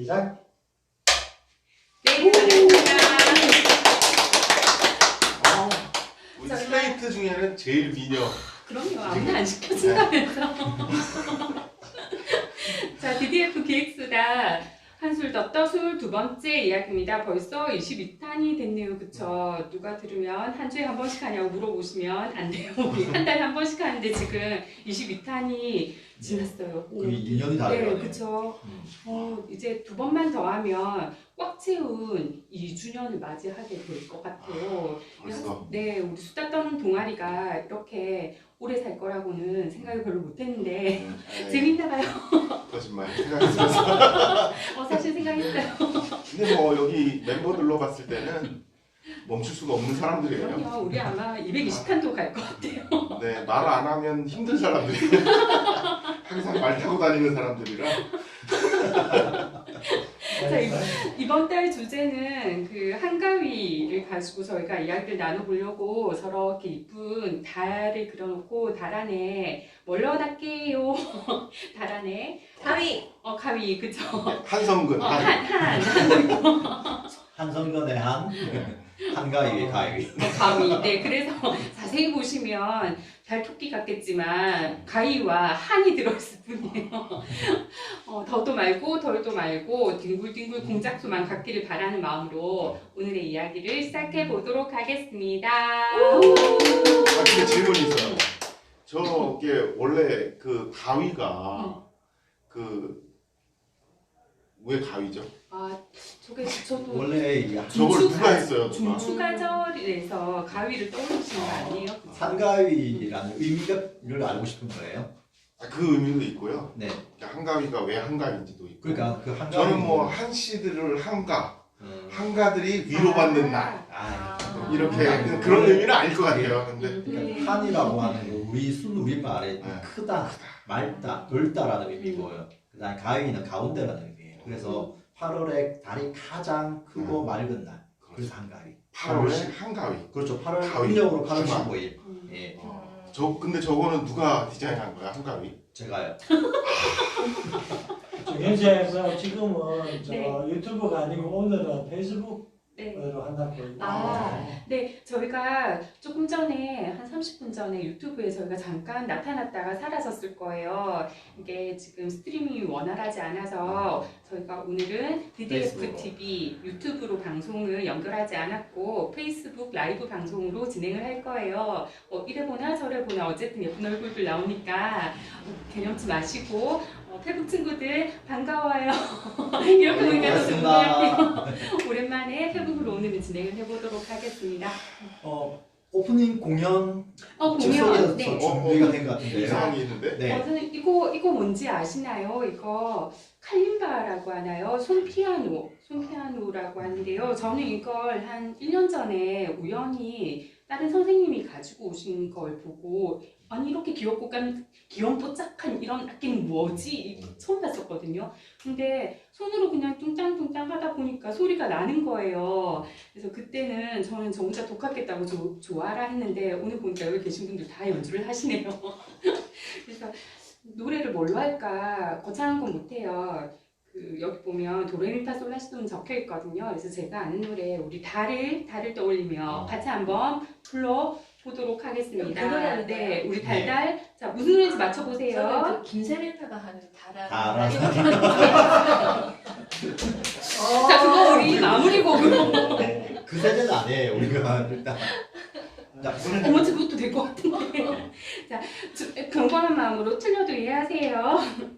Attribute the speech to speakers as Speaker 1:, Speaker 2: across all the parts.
Speaker 1: 시작.
Speaker 2: 네, 반갑습니다.
Speaker 3: 우리 슬레이트 중에는 제일 미녀.
Speaker 2: 그럼요, 아무나 안 시켜준다면서. 자, DDF 기획수다. 한술 더 떠술 두 번째 이야기입니다. 벌써 22탄이 됐네요. 그쵸? 누가 들으면 한 주에 한 번씩 하냐고 물어보시면 안 돼요. 우리 한 달에 한 번씩 하는데 지금 22탄이 지났어요.
Speaker 4: 거의 2년이 다
Speaker 2: 네,
Speaker 4: 돼가네요.
Speaker 2: 그쵸. 이제 두 번만 더 하면 꽉 채운 2주년을 맞이하게 될 것 같아요.
Speaker 3: 벌써.
Speaker 2: 네, 우리 수다 떠는 동아리가 이렇게 오래 살 거라고는 생각을 별로 못했는데 재밌나 봐요.
Speaker 3: 거짓말 생각했어요.
Speaker 2: 사실 생각했어요.
Speaker 3: 근데 뭐 여기 멤버들로 봤을 때는 멈출 수가 없는 사람들이에요.
Speaker 2: 그럼요, 우리 아마 220탄도 갈 것 같아요.
Speaker 3: 네, 말 안 하면 힘든 사람들이에요. 항상 말 타고 다니는 사람들이라.
Speaker 2: 자, 이번 달 주제는 그 한가위를 가지고 저희가 이야기를 나눠보려고 저렇게 이쁜 달을 그려놓고 달 안에 뭘 넣어놨게요? 달 안에
Speaker 5: 가위.
Speaker 2: 가위, 그쵸?
Speaker 3: 한성근.
Speaker 4: 한성근의 한가위의 가위.
Speaker 2: 가위. 네, 그래서 자세히 보시면 달토끼 같겠지만 가위와 한이 들어있을 뿐이에요. 더도 말고 덜도 말고 뒹굴뒹굴 공작소만 갖기를 바라는 마음으로 오늘의 이야기를 시작해 보도록 하겠습니다.
Speaker 3: 근데 질문이 있어요. 저게 원래 그 가위가 왜 가위죠?
Speaker 2: 저도
Speaker 4: 원래 이
Speaker 3: 저걸 누가 했어요? 누가?
Speaker 2: 중추가절에서 가위를 떠오르시는 거 아니에요?
Speaker 4: 한가위라는 의미를 알고 싶은 거예요.
Speaker 3: 그 의미도 있고요.
Speaker 4: 네.
Speaker 3: 한가위가 왜 한가위인지도 있고.
Speaker 4: 그러니까 그 한가위.
Speaker 3: 저는 뭐 한씨들을 한가들이 위로받는 날 이렇게 그런 의미는 아닐 것 같아요. 근데
Speaker 4: 그러니까 한이라고 하는 거 우리 우리말에 크다, 맑다, 넓다라는 의미고요. 그다음에 가위는 가운데라는 의미예요. 그래서 8월에 달이 가장 크고 맑은 날. 그래서 한가위.
Speaker 3: 8월에 한가위.
Speaker 4: 그렇죠. 8월
Speaker 3: 가위.
Speaker 4: 음력으로 8월
Speaker 3: 주말.
Speaker 4: 15일. 예.
Speaker 3: 근데 저거는 누가 디자인한 거야, 한가위?
Speaker 4: 제가요.
Speaker 1: 현재 지금은
Speaker 2: 네.
Speaker 1: 유튜브가 아니고 오늘은 페이스북으로
Speaker 2: 네.
Speaker 1: 한다고.
Speaker 2: 네, 저희가 조금 전에 한 30분 전에 유튜브에 저희가 잠깐 나타났다가 사라졌을 거예요. 이게 지금 스트리밍이 원활하지 않아서 저희가 오늘은 DDF TV 유튜브로 방송을 연결하지 않았고 페이스북 라이브 방송으로 진행을 할 거예요. 이래 보나 저래 보나 어쨌든 예쁜 얼굴들 나오니까 개념치 마시고 페북 친구들 반가워요. 이렇게 보니까 더 좋은 것 같아요. 오랜만에 페북으로 오늘은 진행을 해보도록 하겠습니다.
Speaker 4: 오프닝 공연
Speaker 2: 공연.
Speaker 4: 즉석에서
Speaker 2: 네.
Speaker 4: 준비가 된 것 같은데요.
Speaker 3: 이상이 있는데?
Speaker 4: 네.
Speaker 2: 선생님, 이거 뭔지 아시나요? 이거 칼림바라고 하나요? 손피아노라고 하는데요. 저는 이걸 한 1년 전에 우연히 다른 선생님이 가지고 오신 걸 보고 아니 이렇게 귀엽고 귀염뽀짝한 이런 악기는 뭐지? 처음 봤었거든요. 근데 손으로 그냥 뚱땅뚱땅 하다 보니까 소리가 나는 거예요. 그래서 그때는 저는 저 혼자 독학했다고 좋아라 했는데 오늘 보니까 여기 계신 분들 다 연주를 하시네요. 그래서 노래를 뭘로 할까 거창한 건 못해요. 여기 보면 도레미파솔라시도는 적혀 있거든요. 그래서 제가 아는 노래 우리 달을 떠올리며 같이 한번 불러보도록 하겠습니다.
Speaker 5: 부르는
Speaker 2: 네,
Speaker 5: 거예요?
Speaker 2: 우리 달달. 자, 무슨 노래인지 맞춰보세요.
Speaker 5: 저는 김세린타가 하는
Speaker 4: 달아.
Speaker 2: 자, 그거 우리 마무리 곡으로.
Speaker 4: 그 세대는 아니에요. 우리가 일단.
Speaker 2: 어머, 그것도 될 것 같은데. 자, 경건한 마음으로 틀려도 이해하세요.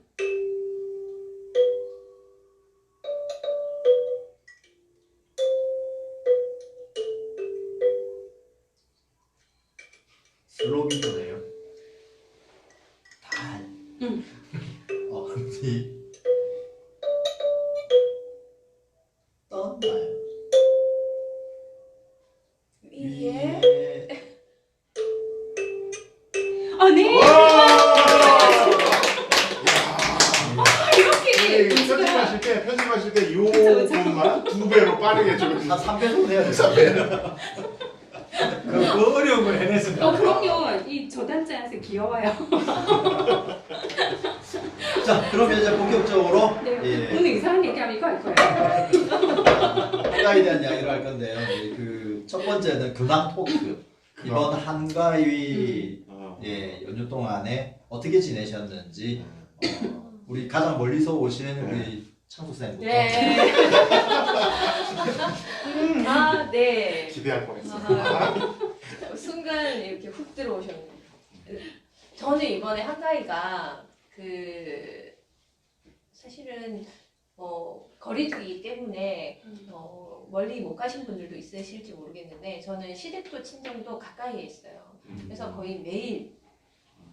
Speaker 4: 슬로비도네요. 달. 언니 떴나요?
Speaker 5: 위에
Speaker 2: 네. 이렇게
Speaker 3: 편집하실 때 요 부분만 2배로 빠르게 좀
Speaker 4: 한 3배속 해야 돼요.
Speaker 1: 그 어려운 걸 해냈습니다.
Speaker 2: 그럼요. 이 저단자한테 귀여워요.
Speaker 4: 자, 그러면 이제 본격적으로
Speaker 2: 네.
Speaker 4: 예,
Speaker 2: 오늘 이상한 얘기하면 이거 할 거예요.
Speaker 4: 한가위에 대한 이야기를 할 건데요. 그 첫 번째는 근황 토크. 이번 한가위 예, 연휴 동안에 어떻게 지내셨는지 우리 가장 멀리서 오신 우리 창수 쌤부터.
Speaker 5: 네. 아, 네.
Speaker 3: 기대할 뻔했어.
Speaker 5: 순간 이렇게 훅 들어오셨네요. 저는 이번에 한가위가 사실은 거리두기 때문에 멀리 못 가신 분들도 있으실지 모르겠는데 저는 시댁도 친정도 가까이에 있어요. 그래서 거의 매일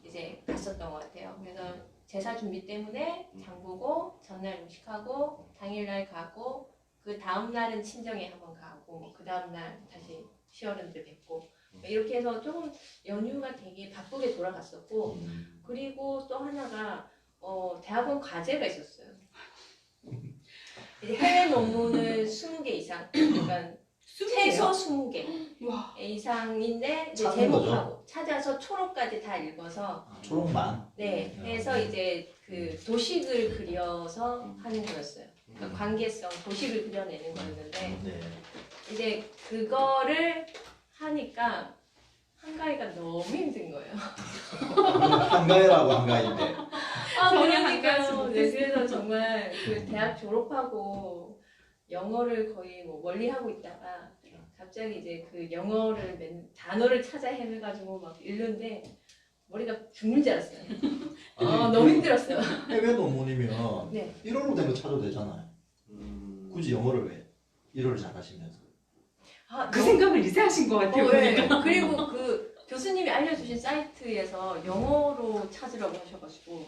Speaker 5: 이제 갔었던 것 같아요. 그래서 제사 준비 때문에 장 보고 전날 음식하고 당일날 가고 그 다음날은 친정에 한번 가고 그 다음날 다시 시어른들 뵙고 이렇게 해서 조금 연휴가 되게 바쁘게 돌아갔었고 그리고 또 하나가 대학원 과제가 있었어요. 이제 해외 논문을 20개 이상 그러니까 최소 20개
Speaker 2: 와.
Speaker 5: 이상인데 이제
Speaker 4: 찾은
Speaker 5: 제목하고 찾아서 초록까지 다 읽어서
Speaker 4: 초록만.
Speaker 5: 네 해서 이제 그 도식을 그려서 하는 거였어요. 그러니까 관계성 도식을 그려내는 거였는데
Speaker 4: 네.
Speaker 5: 이제 그거를 하니까 한가위가 너무 힘든 거예요.
Speaker 4: 한가위라고 한가위인데.
Speaker 5: 아,
Speaker 2: 전혀
Speaker 5: 그러니까요.
Speaker 2: 한가하지
Speaker 5: 네,
Speaker 2: 못했어요.
Speaker 5: 그래서 정말 그 대학 졸업하고 영어를 거의 뭐 멀리 하고 있다가 갑자기 이제 그 영어를 단어를 찾아 헤매가지고 막 읽는데 머리가 죽는 줄 알았어요. 너무 힘들었어요.
Speaker 4: 해외 논문이면
Speaker 5: 네.
Speaker 4: 1어로 된 거 찾아도 되잖아요. 굳이 영어를 왜 1어를 잘하시면서.
Speaker 2: 그 생각을 이제 하신 것 같아요.
Speaker 5: 네.
Speaker 2: 보니까.
Speaker 5: 그리고 그 교수님이 알려주신 사이트에서 영어로 찾으라고 하셔가지고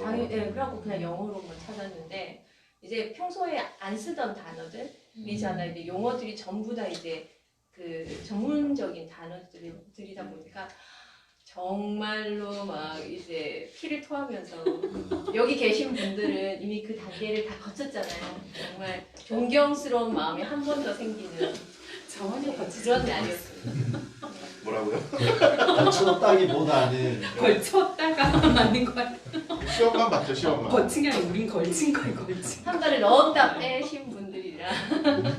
Speaker 5: 당연히 그래갖고 그냥 영어로만 찾았는데 이제 평소에 안 쓰던 단어들이잖아요. 이제 용어들이 전부 다 이제 그 전문적인 단어들이다 보니까 정말로 막 이제 피를 토하면서 여기 계신 분들은 이미 그 단계를 다 거쳤잖아요. 정말 존경스러운 마음이 한 번 더 생기는
Speaker 2: 전혀 거치지
Speaker 5: 그런 날이었습니다.
Speaker 3: 뭐라고요?
Speaker 4: 거쳤다기보다는
Speaker 2: 걸쳤다가 맞는 것 같아요.
Speaker 3: 시험만 봤죠, 시험만.
Speaker 2: 거친 게 아니라 우린 걸친 거예요, 걸친.
Speaker 5: 한 달에 넣었다 빼신 분들이라.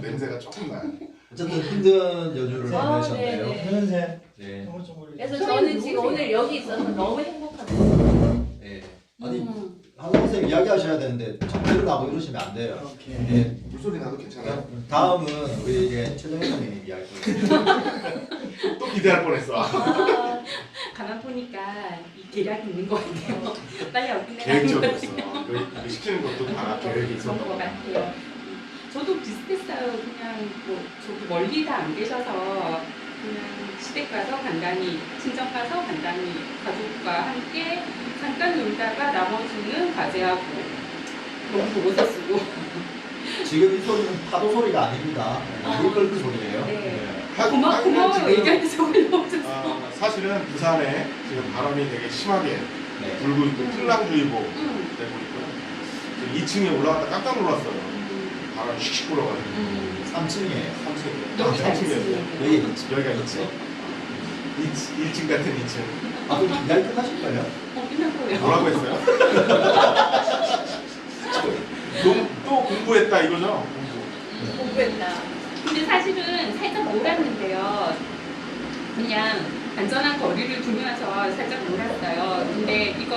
Speaker 3: 냄새가 조금 나요.
Speaker 4: 어쨌든 힘든 연휴를 보내셨네요.
Speaker 5: 네네.
Speaker 1: 현재
Speaker 4: 네.
Speaker 1: 너무 좀 멀리.
Speaker 5: 그래서 저는 지금 오늘 여기 있어서 너무 행복합니다.
Speaker 4: 네. 아니 한 선생님 이야기하셔야 되는데 자꾸 일어나고 이러시면 안 돼요.
Speaker 1: 오케이.
Speaker 4: 네.
Speaker 3: 물소리 나도 괜찮아요.
Speaker 4: 다음은 우리 이제 최정현 선생님 이야기.
Speaker 3: 또 기대할 뻔했어.
Speaker 2: 가만 보니까 이 계략이 있는 것 같아요. 빨리 어긋내는 것
Speaker 3: 계획적이었어.
Speaker 2: 같아요.
Speaker 3: 이거 시키는 것도 다 계획이 있었던
Speaker 2: 그런 것
Speaker 3: 것 같아.
Speaker 2: 같아요. 저도 비슷했어요. 그냥 뭐 저도 멀리 다 안 계셔서 그냥 시댁 가서 간단히 친정 가서 간단히 가족과 함께 잠깐 놀다가 나머지는 과제하고 너무 보고서 쓰고.
Speaker 4: 지금 이 소리는 파도 소리가 아닙니다. 물 끓는 소리예요.
Speaker 2: 네.
Speaker 3: 하지만
Speaker 2: 고마워요.
Speaker 3: 지금,
Speaker 2: 얘기할 때 저걸 넣어줘서.
Speaker 3: 사실은 부산에 지금 바람이 되게 심하게
Speaker 4: 네.
Speaker 3: 불고 있고 풍랑주의보 되고 있고요. 2층에 올라갔다 깜짝 놀랐어요. 바람이 슉슉 불어가지고
Speaker 4: 3층이에요.
Speaker 3: 3층.
Speaker 2: 여기 다
Speaker 3: 3층이었어요.
Speaker 4: 여기 2층.
Speaker 3: 여기가 2층. 1층 같은 2층.
Speaker 4: 아, 그럼 이야기 끝나실 거예요?
Speaker 2: 끝난 거예요.
Speaker 3: 뭐라고 했어요? 또 공부했다 이거죠? 공부.
Speaker 5: 공부했다.
Speaker 2: 근데 사실은 살짝 놀았는데요. 그냥 안전한 거리를 두면서 살짝 놀았어요. 근데 이걸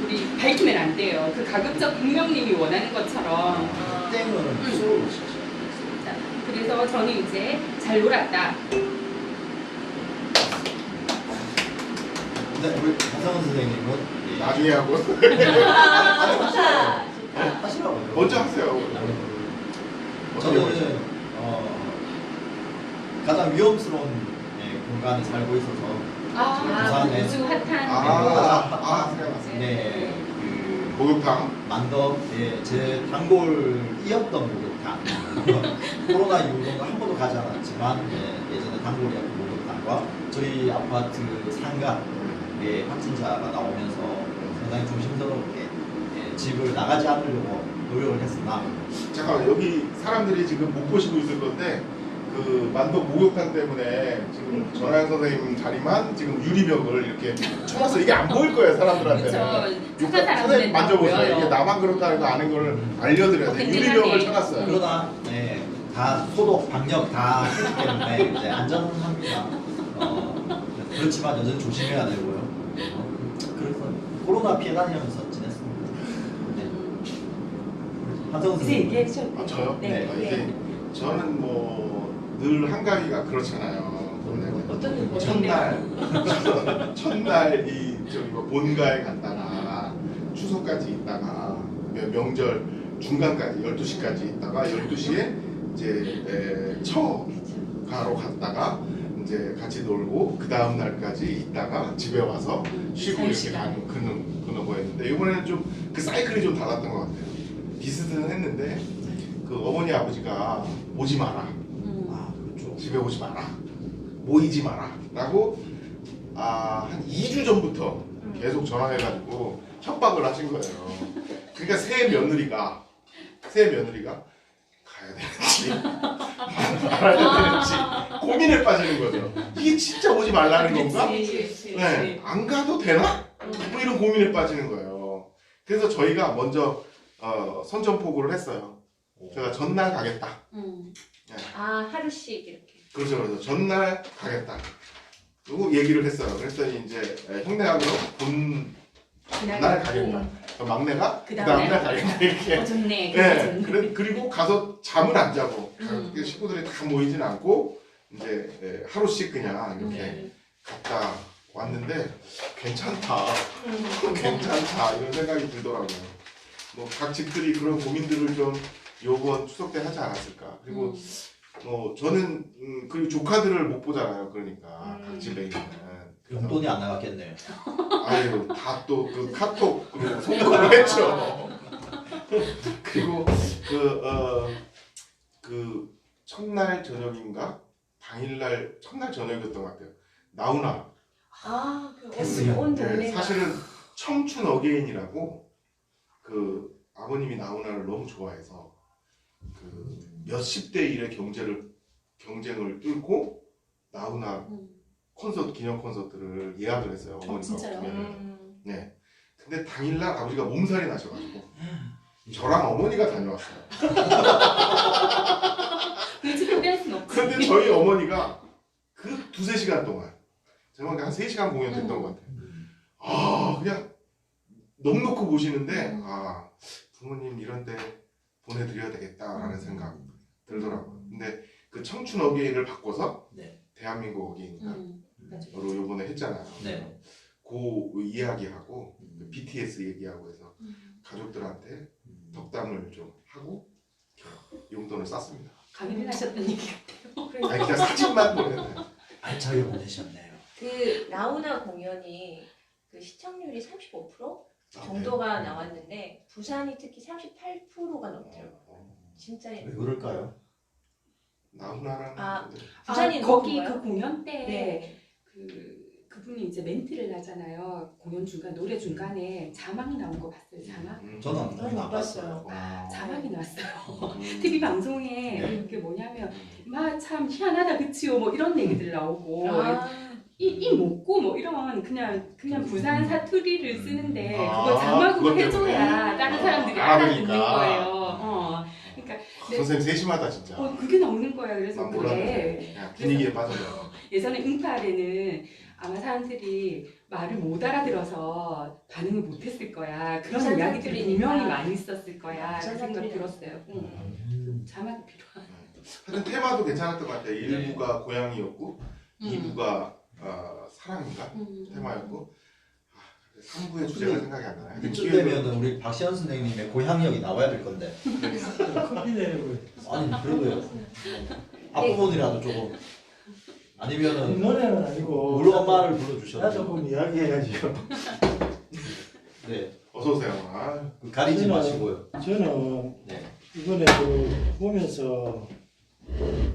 Speaker 2: 우리 밝히면 안 돼요. 그 가급적 익명님이 원하는 것처럼.
Speaker 4: 땡은 수업을 시켜요.
Speaker 2: 자, 그래서 저는 이제 잘 놀았다.
Speaker 4: 근데 우리 박상원 선생님은 예.
Speaker 3: 나중에 하고.
Speaker 5: 좋다.
Speaker 4: 하시라고요.
Speaker 3: 먼저 하세요.
Speaker 4: 저는 가장 위험스러운 공간에 살고 있어서 부산에
Speaker 2: 요즘 핫한
Speaker 3: 생각났어요.
Speaker 4: 네, 그
Speaker 3: 목욕탕.
Speaker 4: 만덕 제 단골이었던 목욕탕. 코로나 이후로는 한 번도 가지 않았지만 예전에 단골이었던 목욕탕과 저희 아파트 상가에 확진자가 나오면서 상당히 조심스럽게 집을 나가지 않으려고 노력을 했으나
Speaker 3: 잠깐 여기 사람들이 지금 못 보시고 있을 건데 그 만덕 목욕탕 때문에 지금 전하영 선생님 자리만 지금 유리벽을 이렇게 쳐놨어. 이게 안 보일 거예요 사람들한테는.
Speaker 2: 그렇죠. 착한 사람들은
Speaker 3: 선생님 만져보세요.
Speaker 2: 보여요.
Speaker 3: 이게 나만 그렇다는 거 아는 거를 알려드려야 돼.
Speaker 2: 든든하네.
Speaker 3: 유리벽을 쳐놨어요.
Speaker 4: 그러나 네, 다 소독, 방역 다 했기 때문에 이제 안전합니다. 그렇지만 여전히 조심해야 되고요. 그래서 코로나 피해 다니면서 지냈습니다. 네. 한성훈
Speaker 2: 이제
Speaker 4: 선생님.
Speaker 2: 얘기해 주셔도 돼요.
Speaker 3: 아, 저요?
Speaker 2: 네.
Speaker 3: 아, 이제 저는 뭐 늘 한가위가 그렇잖아요.
Speaker 5: 어떤
Speaker 3: 첫날 이 저기 뭐 본가에 갔다가 추석까지 있다가 명절 중간까지 12시까지 있다가 12시에 이제 처가로 갔다가 이제 같이 놀고 그 다음 날까지 있다가 집에 와서 쉬고 이렇게
Speaker 2: 시간.
Speaker 3: 가는 그런 거였는데 이번에는 좀 그 사이클이 좀 달랐던 것 같아요. 비슷은 했는데 그 어머니 아버지가 오지 마라.
Speaker 4: 아, 그렇죠.
Speaker 3: 집에 오지 마라. 모이지 마라. 라고 한 2주 전부터 계속 전화해가지고 협박을 하신 거예요. 그러니까 새 며느리가 가야 되는지 말아야 되는지 고민에 빠지는 거죠. 이게 진짜 오지 말라는 건가? 네, 안 가도 되나? 뭐 이런 고민에 빠지는 거예요. 그래서 저희가 먼저 선전포고를 했어요. 제가 전날 가겠다.
Speaker 5: 아 하루씩 이렇게.
Speaker 3: 그렇죠. 그래서 전날 가겠다. 그리고 얘기를 했어요. 그랬더니 이제 형네하고 본날 가겠다. 막내가 그 다음날 가겠다. 이렇게.
Speaker 2: 좋네.
Speaker 3: 네. 그리고 가서 잠을 안 자고 식구들이 다 모이진 않고 이제 하루씩 그냥 이렇게 갔다 왔는데 괜찮다. 괜찮다. 이런 생각이 들더라고요. 뭐 각 집들이 그런 고민들을 좀 요번 추석 때 하지 않았을까. 그리고 저는 그리고 조카들을 못 보잖아요. 그러니까 각 집에 있는
Speaker 4: 용돈이 안 나갔겠네요.
Speaker 3: 아유 다 또 그 카톡으로 송금을 했죠. 그리고 그 첫날 저녁인가 당일날 첫날 저녁이었던 것 같아요. 나훈아.
Speaker 5: 온
Speaker 3: 네,
Speaker 5: 동네가.
Speaker 3: 사실은 청춘 어게인이라고 그 아버님이 나훈아를 너무 좋아해서 그 몇십 대 1의 경쟁을 뚫고 나훈아 콘서트 기념 콘서트를 예약을 했어요. 어머니가.
Speaker 2: 진짜요?
Speaker 3: 네. 근데 당일날 아버지가 몸살이 나셔가지고 저랑 어머니가 다녀왔어요.
Speaker 2: 그 집을 뺄 순 없지.
Speaker 3: 그런데 저희 어머니가 그 두세 시간 동안 제가 한 3시간 공연 됐던 것 같아요. 그냥 넋놓고 보시는데 부모님 이런 데 보내드려야 되겠다라는 생각 들더라고요. 근데 그 청춘 어게인을 바꿔서
Speaker 4: 네.
Speaker 3: 대한민국 어게인으로
Speaker 2: 맞아요.
Speaker 3: 요번에 했잖아요.
Speaker 4: 네.
Speaker 3: 그 이야기하고 그 BTS 얘기하고 해서 가족들한테 덕담을 좀 하고 용돈을 쌌습니다.
Speaker 2: 강의를 하셨던 얘기 같아요.
Speaker 3: 아니 그냥 사진만 보내요.
Speaker 4: 알차게 보내셨네요.
Speaker 5: 그 나훈아 공연이 그 시청률이 35% 정도가 나왔는데 부산이 특히 38%가 넘더라고요. 진짜
Speaker 4: 왜 그럴까요?
Speaker 3: 나훈아랑
Speaker 5: 부산이
Speaker 2: 거기
Speaker 5: 높은
Speaker 2: 그 공연 때
Speaker 5: 네.
Speaker 2: 그분이 이제 멘트를 하잖아요. 공연 중간 노래 중간에 자막이 나온 거 봤어요. 자막?
Speaker 4: 저는
Speaker 5: 못 봤어요.
Speaker 2: 자막이 나왔어요. TV 방송에 그게 뭐냐면 막 참 희한하다 그치요 뭐 이런 얘기들 나오고 이 먹고 뭐 이런 그냥 부산 사투리를 쓰는데 그거 자막으로
Speaker 3: 그것
Speaker 2: 해줘야 다른 사람들이 알아듣는 거예요. 그러니까
Speaker 3: 선생님 세심하다 진짜.
Speaker 2: 그게 나오는 거야. 그래서
Speaker 3: 난
Speaker 2: 그래.
Speaker 3: 몰랐네. 그냥 분위기에 빠져요.
Speaker 2: 예전에 응팔에는 아마 사람들이 말을 못 알아들어서 반응을 못했을 거야. 그런
Speaker 5: 부산
Speaker 2: 이야기들이
Speaker 5: 사투리니까.
Speaker 2: 분명히 많이 있었을 거야. 그
Speaker 5: 부산
Speaker 2: 생각
Speaker 5: 사투리.
Speaker 2: 들었어요. 자막이 필요한.
Speaker 3: 하여튼 테마도 괜찮았던 것 같아요. 1부가 고양이였고 2부가 사랑인가 테마였고 3부의 주제가 생각이 안 나요.
Speaker 4: 이쯤 되면 우리 박시현 선생님의 고향역이 나와야 될 건데.
Speaker 1: 커피 내리고
Speaker 4: 아니 그래도요. 앞부분이라도 조금 아니면은
Speaker 1: 노래는 아니고
Speaker 4: 우리 엄마를 불러주셔도.
Speaker 1: 나 조금 이야기해야죠.
Speaker 4: 네.
Speaker 3: 어서 오세요.
Speaker 4: 그 가리지
Speaker 1: 저는-
Speaker 4: 마시고요.
Speaker 1: 저는
Speaker 4: 네.
Speaker 1: 이번에 그 보면서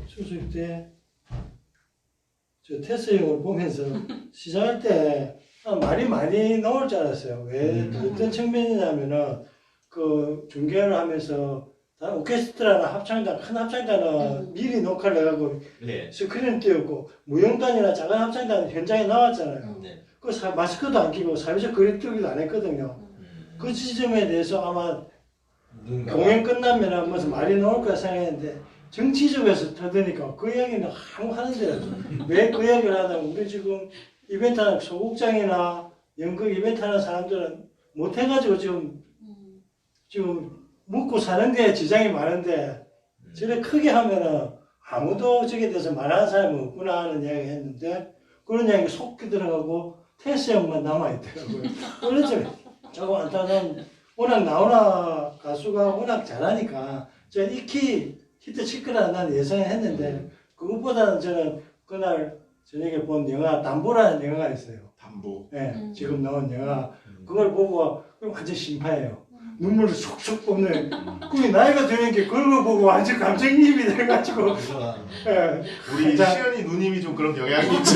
Speaker 1: 추석 때 저 테스형을 보면서 시작할 때 말이 많이 나올 줄 알았어요. 왜 어떤 측면이냐면은 그 중계를 하면서 다 오케스트라나 합창단, 큰 합창단은 미리 녹화를 해가고
Speaker 4: 네.
Speaker 1: 스크린 띄웠고 무용단이나 작은 합창단은 현장에 나왔잖아요.
Speaker 4: 네.
Speaker 1: 그 마스크도 안 끼고 사회적 거리두기도 안 했거든요. 그 지점에 대해서 아마
Speaker 4: 누군가
Speaker 1: 공연 끝나면 무슨 말이 나올 거라 생각했는데 정치적에서 터드니까 그 이야기는 아무 하는데 왜 그 이야기를 하냐면 우리 지금 이벤트 하는 소극장이나 연극 이벤트 하는 사람들은 못 해가지고 지금 묵고 사는데 지장이 많은데 저래 크게 하면은 아무도 저게 대해서 말하는 사람이 없구나 하는 이야기 했는데 그런 이야기 속기 들어가고 테스 형만 남아있더라고요. 그래서 조금 안타까운 워낙 나훈아 가수가 워낙 잘하니까 저는 익히 히트 칠 거라 난 예상했는데 그것보다는 저는 그날 저녁에 본 영화 담보라는 영화가 있어요.
Speaker 3: 담보.
Speaker 1: 예, 지금 나온 영화 그걸 보고 완전 심파해요. 눈물을 쏙쏙 뽑는 그게 나이가 드는 게 그걸 보고 완전 감정이입이 돼가지고 예,
Speaker 3: 우리
Speaker 1: 자,
Speaker 3: 시연이 누님이 좀 그런 경향이 있죠.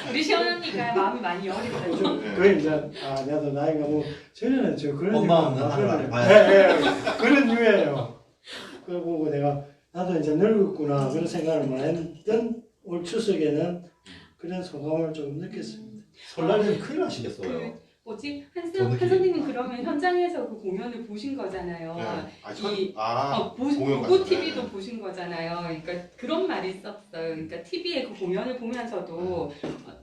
Speaker 2: 우리 시어머니가 마음이 많이 여리거든요.
Speaker 3: 네.
Speaker 1: 그 이제 나도 나이가 뭐 전에는 저 그런
Speaker 4: 엄마
Speaker 1: 얘기
Speaker 4: 없는
Speaker 1: 안
Speaker 4: 하늘 아래
Speaker 1: 하거든요.
Speaker 4: 봐야
Speaker 1: 예, 예, 그런 류예요. 그걸 보고 내가 나도 이제 늙었구나 그런 생각을 많이 했던 올 추석에는 그런 소감을 좀 느꼈습니다.
Speaker 4: 설날은 큰일 나시겠어요.
Speaker 2: 뭐지? 한
Speaker 4: 저는
Speaker 2: 선생님 그러면 현장에서 그 공연을 보신 거잖아요.
Speaker 3: 네.
Speaker 2: 보고
Speaker 3: 공연 같은
Speaker 2: TV도
Speaker 3: 네.
Speaker 2: 보신 거잖아요. 그러니까 그런 말이 있었어요. 그러니까 TV에 그 공연을 보면서도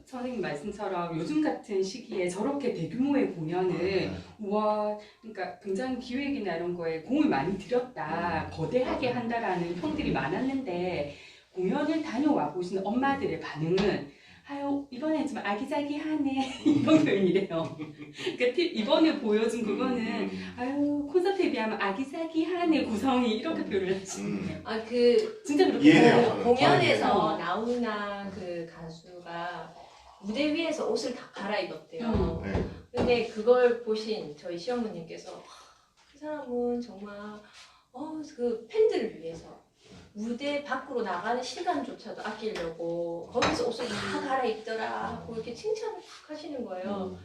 Speaker 2: 선생님 말씀처럼 요즘 같은 시기에 저렇게 대규모의 공연을 우와, 그러니까 굉장히 기획이나 이런 거에 공을 많이 들였다, 거대하게 한다라는 평들이 많았는데 공연을 다녀와 보신 엄마들의 반응은 아유 이번엔 좀 아기자기하네 이런 표현이래요. 그러니까 이번에 보여준 그거는 아유 콘서트에 비하면 아기자기하네 구성이 이렇게 표현을 하시네요. 진짜 그렇게
Speaker 3: 이해해요.
Speaker 2: 보여요.
Speaker 3: 저는.
Speaker 5: 공연에서 나훈아 그 가수가 무대 위에서 옷을 다 갈아입었대요.
Speaker 3: 네.
Speaker 5: 근데 그걸 보신 저희 시어머님께서 그 사람은 정말 그 팬들을 위해서 무대 밖으로 나가는 시간조차도 아끼려고 거기서 옷을 다 갈아입더라 하고 이렇게 칭찬을 팍 하시는 거예요.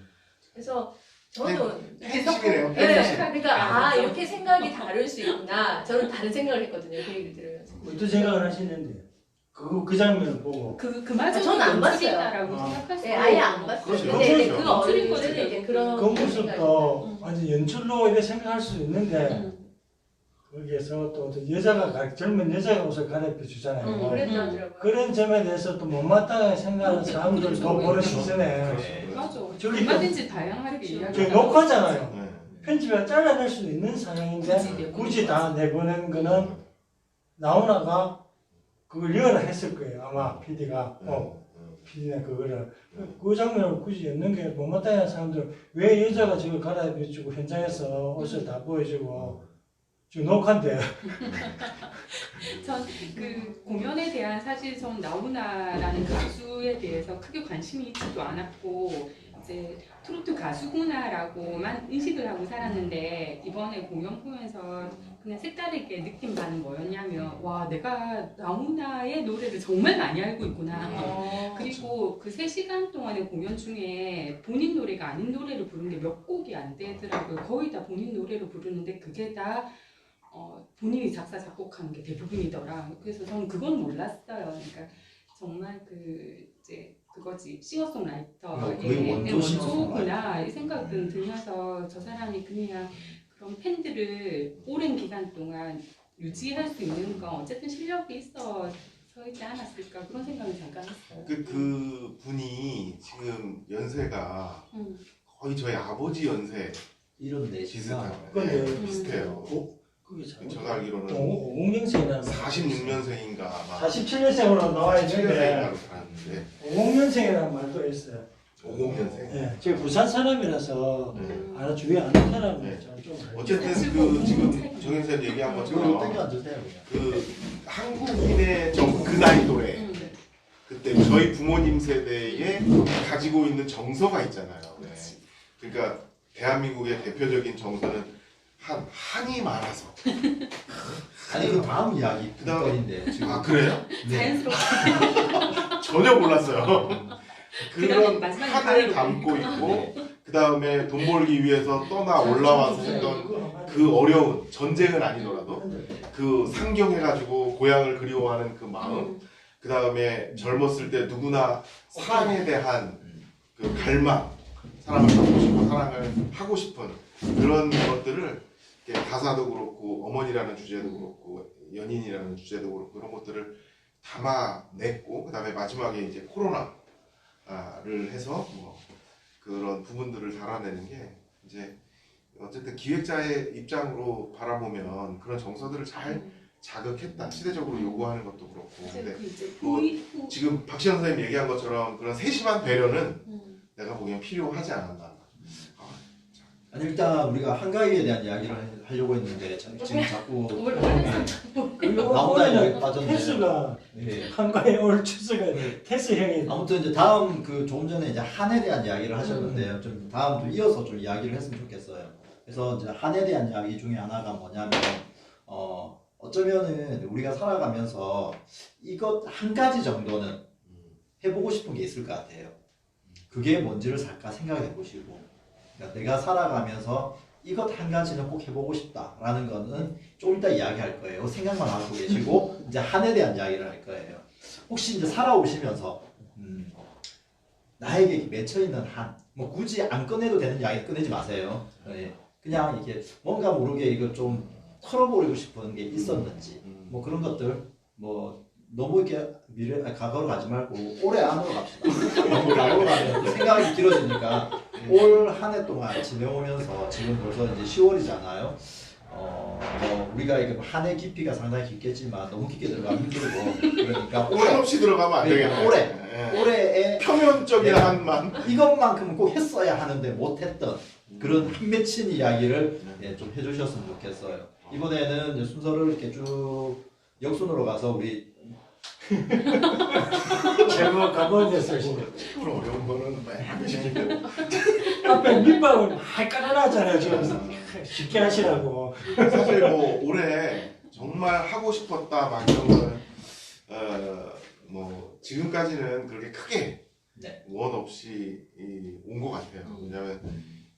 Speaker 5: 그래서 저는
Speaker 3: 팬심이네요.
Speaker 5: 네,
Speaker 3: 팬심.
Speaker 5: 그러니까 이렇게 생각이 다를 수 있구나. 저는 다른 생각을 했거든요. 그 얘기를 들으면서.
Speaker 1: 어떤 생각을 하시는데 그 장면을 보고
Speaker 2: 그마저도
Speaker 5: 저는 안 봤어요.
Speaker 2: 연출이다라고
Speaker 1: 아.
Speaker 2: 생각했어요.
Speaker 5: 네, 아예 안 봤어요.
Speaker 3: 그렇죠.
Speaker 5: 근데
Speaker 3: 그렇죠.
Speaker 5: 그
Speaker 2: 연출인
Speaker 5: 어른들은
Speaker 2: 거지.
Speaker 5: 이제 그런
Speaker 1: 그 모습도 완전 연출로 이렇게 생각할 수 있는데 거기에서 또 어떤 여자가 젊은 여자가 옷을 갈아입혀 주잖아요.
Speaker 5: 그랬더라고요.
Speaker 1: 그런 점에 대해서 또 못마땅하게 생각하는 사람들도 보는 시선에
Speaker 3: 그렇죠.
Speaker 2: 맞아.
Speaker 1: 저기
Speaker 2: 얼마든지 다양하게
Speaker 1: 저
Speaker 2: 이야기하고
Speaker 1: 녹화잖아요.
Speaker 3: 네.
Speaker 1: 편집을 잘라낼 수 있는 상황인데
Speaker 2: 굳이 내보낸
Speaker 1: 굳이 다 내보낸 거는 나훈아가 그걸 리얼을 했을 거예요. 아마 PD가 PD나 그거를 그 장면을 굳이 엮는 게 못마땅한 사람들 왜 여자가 저걸 갈아입혀주고 현장에서 옷을 다 보여주고 지금 녹화인데
Speaker 2: 전 그 공연에 대한 사실 전 나훈아라는 가수에 대해서 크게 관심이 있지도 않았고 이제 트로트 가수구나라고만 인식을 하고 살았는데 이번에 공연 보면서 그냥 색다르게 느낀 바는 뭐였냐면 와 내가 나훈아의 노래를 정말 많이 알고 있구나. 그리고 그 3시간 동안의 공연 중에 본인 노래가 아닌 노래를 부르는 게 몇 곡이 안 되더라고요. 거의 다 본인 노래로 부르는데 그게 다 본인이 작사 작곡한 게 대부분이더라. 그래서 저는 그건 몰랐어요. 그러니까 정말 이제 그거지 싱어송라이터의
Speaker 4: 거의 원조
Speaker 2: 원조구나 이 생각은 들면서 저 사람이 그냥 그런 팬들을 오랜 기간 동안 유지할 수 있는 건 어쨌든 실력이 있어 있지 않았을까 그런 생각을 잠깐 했어요.
Speaker 3: 그 분이 지금 연세가 거의 저희 아버지 연세
Speaker 4: 이런 내
Speaker 3: 비슷한
Speaker 1: 근데
Speaker 3: 비슷해요.
Speaker 1: 그게 참
Speaker 3: 제가 알기로는
Speaker 1: 50년생이라는
Speaker 3: 46년생인가 아마
Speaker 1: 47년생으로 나와 있는데
Speaker 3: 47년생인가
Speaker 1: 50년생이라는 말도 있어요.
Speaker 3: 50년생.
Speaker 1: 예, 제가 부산 사람이라서 알아 주위에 아는 사람은
Speaker 3: 네.
Speaker 1: 좀
Speaker 3: 어쨌든 그 지금 정현쌤 얘기한
Speaker 4: 이거
Speaker 3: 것처럼
Speaker 4: 땡겨주세요 그냥.
Speaker 3: 그 한국인의 그 나이 또래 그때 저희 부모님 세대에 가지고 있는 정서가 있잖아요. 네. 그러니까 대한민국의 대표적인 정서는 한이 많아서.
Speaker 4: 아니 그 다음 이야기
Speaker 3: 그다음-
Speaker 4: 부터인데 지금
Speaker 3: 아 그래요?
Speaker 2: 자연스럽게
Speaker 3: 전혀 몰랐어요.
Speaker 2: 그다음에
Speaker 3: 그런
Speaker 2: 마지막에
Speaker 3: 한을
Speaker 2: 가위로
Speaker 3: 담고 있고 그 그 다음에 돈 벌기 위해서 떠나 올라와서 했던 그 어려운 전쟁은 아니더라도 그 상경해가지고 고향을 그리워하는 그 마음, 그 다음에 젊었을 때 누구나 사랑에 대한 그 갈망, 사랑을 받고 싶고 사랑을 하고 싶은 그런 것들을 이렇게 가사도 그렇고 어머니라는 주제도 그렇고 연인이라는 주제도 그렇고 그런 것들을 담아냈고 그 다음에 마지막에 이제 코로나를 해서 뭐 그런 부분들을 달아내는 게 이제 어쨌든 기획자의 입장으로 바라보면 그런 정서들을 잘 자극했다. 시대적으로 요구하는 것도 그렇고. 근데 뭐 지금 박시현 선생님 얘기한 것처럼 그런 세심한 배려는 내가 보기엔 필요하지 않았나.
Speaker 4: 아니 일단 우리가 한가위에 대한 이야기를 하려고 했는데 지금 자꾸 나오다 여기 빠졌네요.
Speaker 1: 테스가
Speaker 4: 예.
Speaker 1: 한가에 올 추수가 테스 형이
Speaker 4: 아무튼 이제 다음 그 조금 전에 이제 한에 대한 이야기를 하셨는데요. 좀 다음 좀 이어서 좀 이야기를 했으면 좋겠어요. 그래서 이제 한에 대한 이야기 중에 하나가 뭐냐면 어쩌면은 우리가 살아가면서 이것 한 가지 정도는 해보고 싶은 게 있을 것 같아요. 그게 뭔지를 잠깐 생각해 보시고, 그러니까 내가 살아가면서 이것 한 가지는 꼭 해보고 싶다라는 거는 좀 이따 이야기할 거예요. 생각만 하고 계시고 이제 한에 대한 이야기를 할 거예요. 혹시 이제 살아오시면서 나에게 맺혀 있는 한, 뭐 굳이 안 꺼내도 되는 이야기 꺼내지 마세요. 예. 그냥 이렇게 뭔가 모르게 이걸 좀 털어버리고 싶은 게 있었는지, 뭐 그런 것들, 뭐 너무 이렇게 과거로 가지 말고 올해 안으로 갑시다. 너무 과거로 가면 또 생각이 길어지니까 올 한 해 동안 지내오면서 지금 벌써 이제 10월이잖아요. 우리가 이게 한 해 깊이가 상당히 깊겠지만 너무 깊게 들어가면 힘들고 그러니까
Speaker 3: 한없이 들어가면 안 되겠네.
Speaker 4: 올해에
Speaker 3: 표면적인 한만.
Speaker 4: 이것만큼은 꼭 했어야 하는데 못했던 그런 한 맺힌 이야기를 좀 해주셨으면 좋겠어요. 이번에는 이제 순서를 이렇게 쭉 역순으로 가서 우리
Speaker 1: 제목 가본 데서
Speaker 3: 그런 어려운 거는 하기 싫은데.
Speaker 1: 앞에 밑밥을 많이 깔아놨잖아요. 좀 쉽게 하시라고.
Speaker 3: 사실 뭐 올해 정말 하고 싶었다 막 이런 거는 뭐 지금까지는 그렇게 크게 원 없이 온 것 같아요. 왜냐하면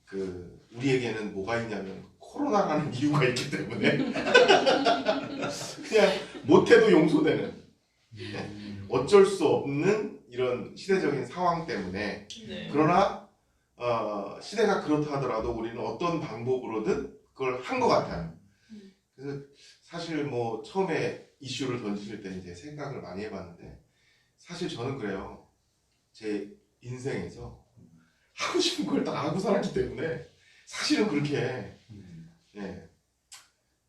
Speaker 3: 그 우리에게는 뭐가 있냐면 코로나라는 이유가 있기 때문에 그냥 못해도 용서되는 어쩔 수 없는 이런 시대적인 상황 때문에 그러나 시대가 그렇다 하더라도 우리는 어떤 방법으로든 그걸 한 것 같아요. 그래서 사실 뭐 처음에 이슈를 던지실 때 이제 생각을 많이 해봤는데 사실 저는 그래요. 제 인생에서 하고 싶은 걸 다 하고 살았기 때문에 사실은 그렇게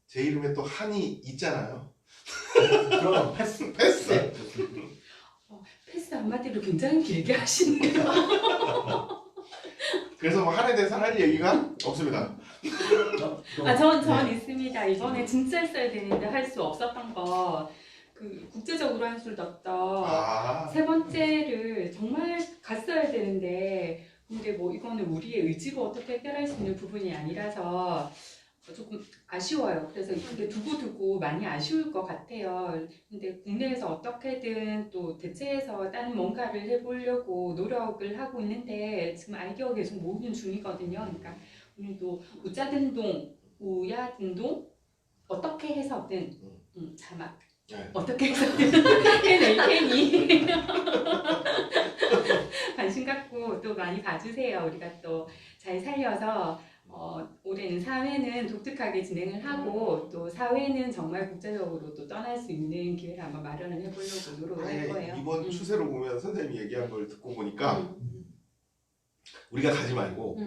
Speaker 3: 제 이름에 또 한이 있잖아요.
Speaker 4: 그럼 패스.
Speaker 3: 패스.
Speaker 2: 패스 한마디로 굉장히 길게 하시네요.
Speaker 3: 그래서 뭐 한에 대해서 할 얘기가 없습니다.
Speaker 2: 전 있습니다. 이번에 진짜 했어야 되는데 할 수 없었던 거, 그 국제적으로 한술 덕덕 세 번째를 정말 갔어야 되는데, 근데 뭐 이거는 우리의 의지로 어떻게 해결할 수 있는 부분이 아니라서 조금 아쉬워요. 그래서 이게 두고두고 많이 아쉬울 것 같아요. 근데 국내에서 어떻게든 또 대체해서 다른 뭔가를 해보려고 노력을 하고 있는데 지금 아이디어 계속 모으는 중이거든요. 그러니까 오늘도 우짜든동, 우야든동 어떻게 해서든 자막 어떻게 해서든 해낼 테니 관심 갖고 또 많이 봐주세요. 우리가 또 잘 살려서 올해는 사회는 독특하게 진행을 하고 또 사회는 정말 국제적으로 또 떠날 수 있는 기회를 한번 마련을 해보려고 노력을 할 거예요.
Speaker 3: 이번 추세로 보면 선생님이 얘기한 걸 듣고 보니까 우리가 가지 말고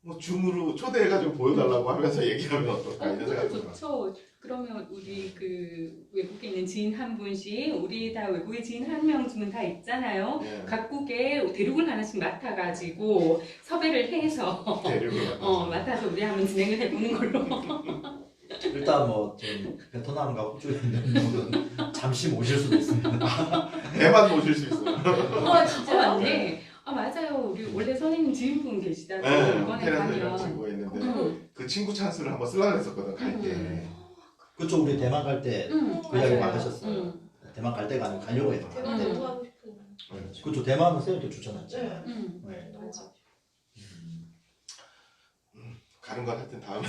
Speaker 3: 뭐 줌으로 초대해가지고 보여달라고 하면서 얘기하면 어떨까 이런 생각이 들어요.
Speaker 2: 좋죠. 그러면 우리 그 외국에 있는 지인 한 분씩 우리 다 외국에 지인 한 명쯤은 다 있잖아요. 각국에 대륙을 하나씩 맡아가지고 섭외를 해서 맡아서 우리 한번 진행을 해보는 걸로.
Speaker 4: 일단 뭐 좀 베트남과 호주에 있는 분은 잠시 모실 수도 있습니다.
Speaker 3: 대만 모실 수 있어요.
Speaker 2: 진짜 맞네. 맞아요. 우리 원래 선생님 지인분 계시다고 이번에 가면.
Speaker 3: 친구가 있는데 그 친구 찬스를 한번 쓰려고 했었거든 갈 때.
Speaker 4: 그쪽 우리 대만 갈 때 그 이야기 막 하셨어요. 대만 갈 때가 아니고 가려고 했던
Speaker 5: 대만
Speaker 4: 데
Speaker 5: 너무 가고 싶은.
Speaker 4: 그쪽 대만은 쌤도 추천했죠.
Speaker 5: 네.
Speaker 4: 네.
Speaker 2: 맞아.
Speaker 3: 가는 건 하여튼 다음에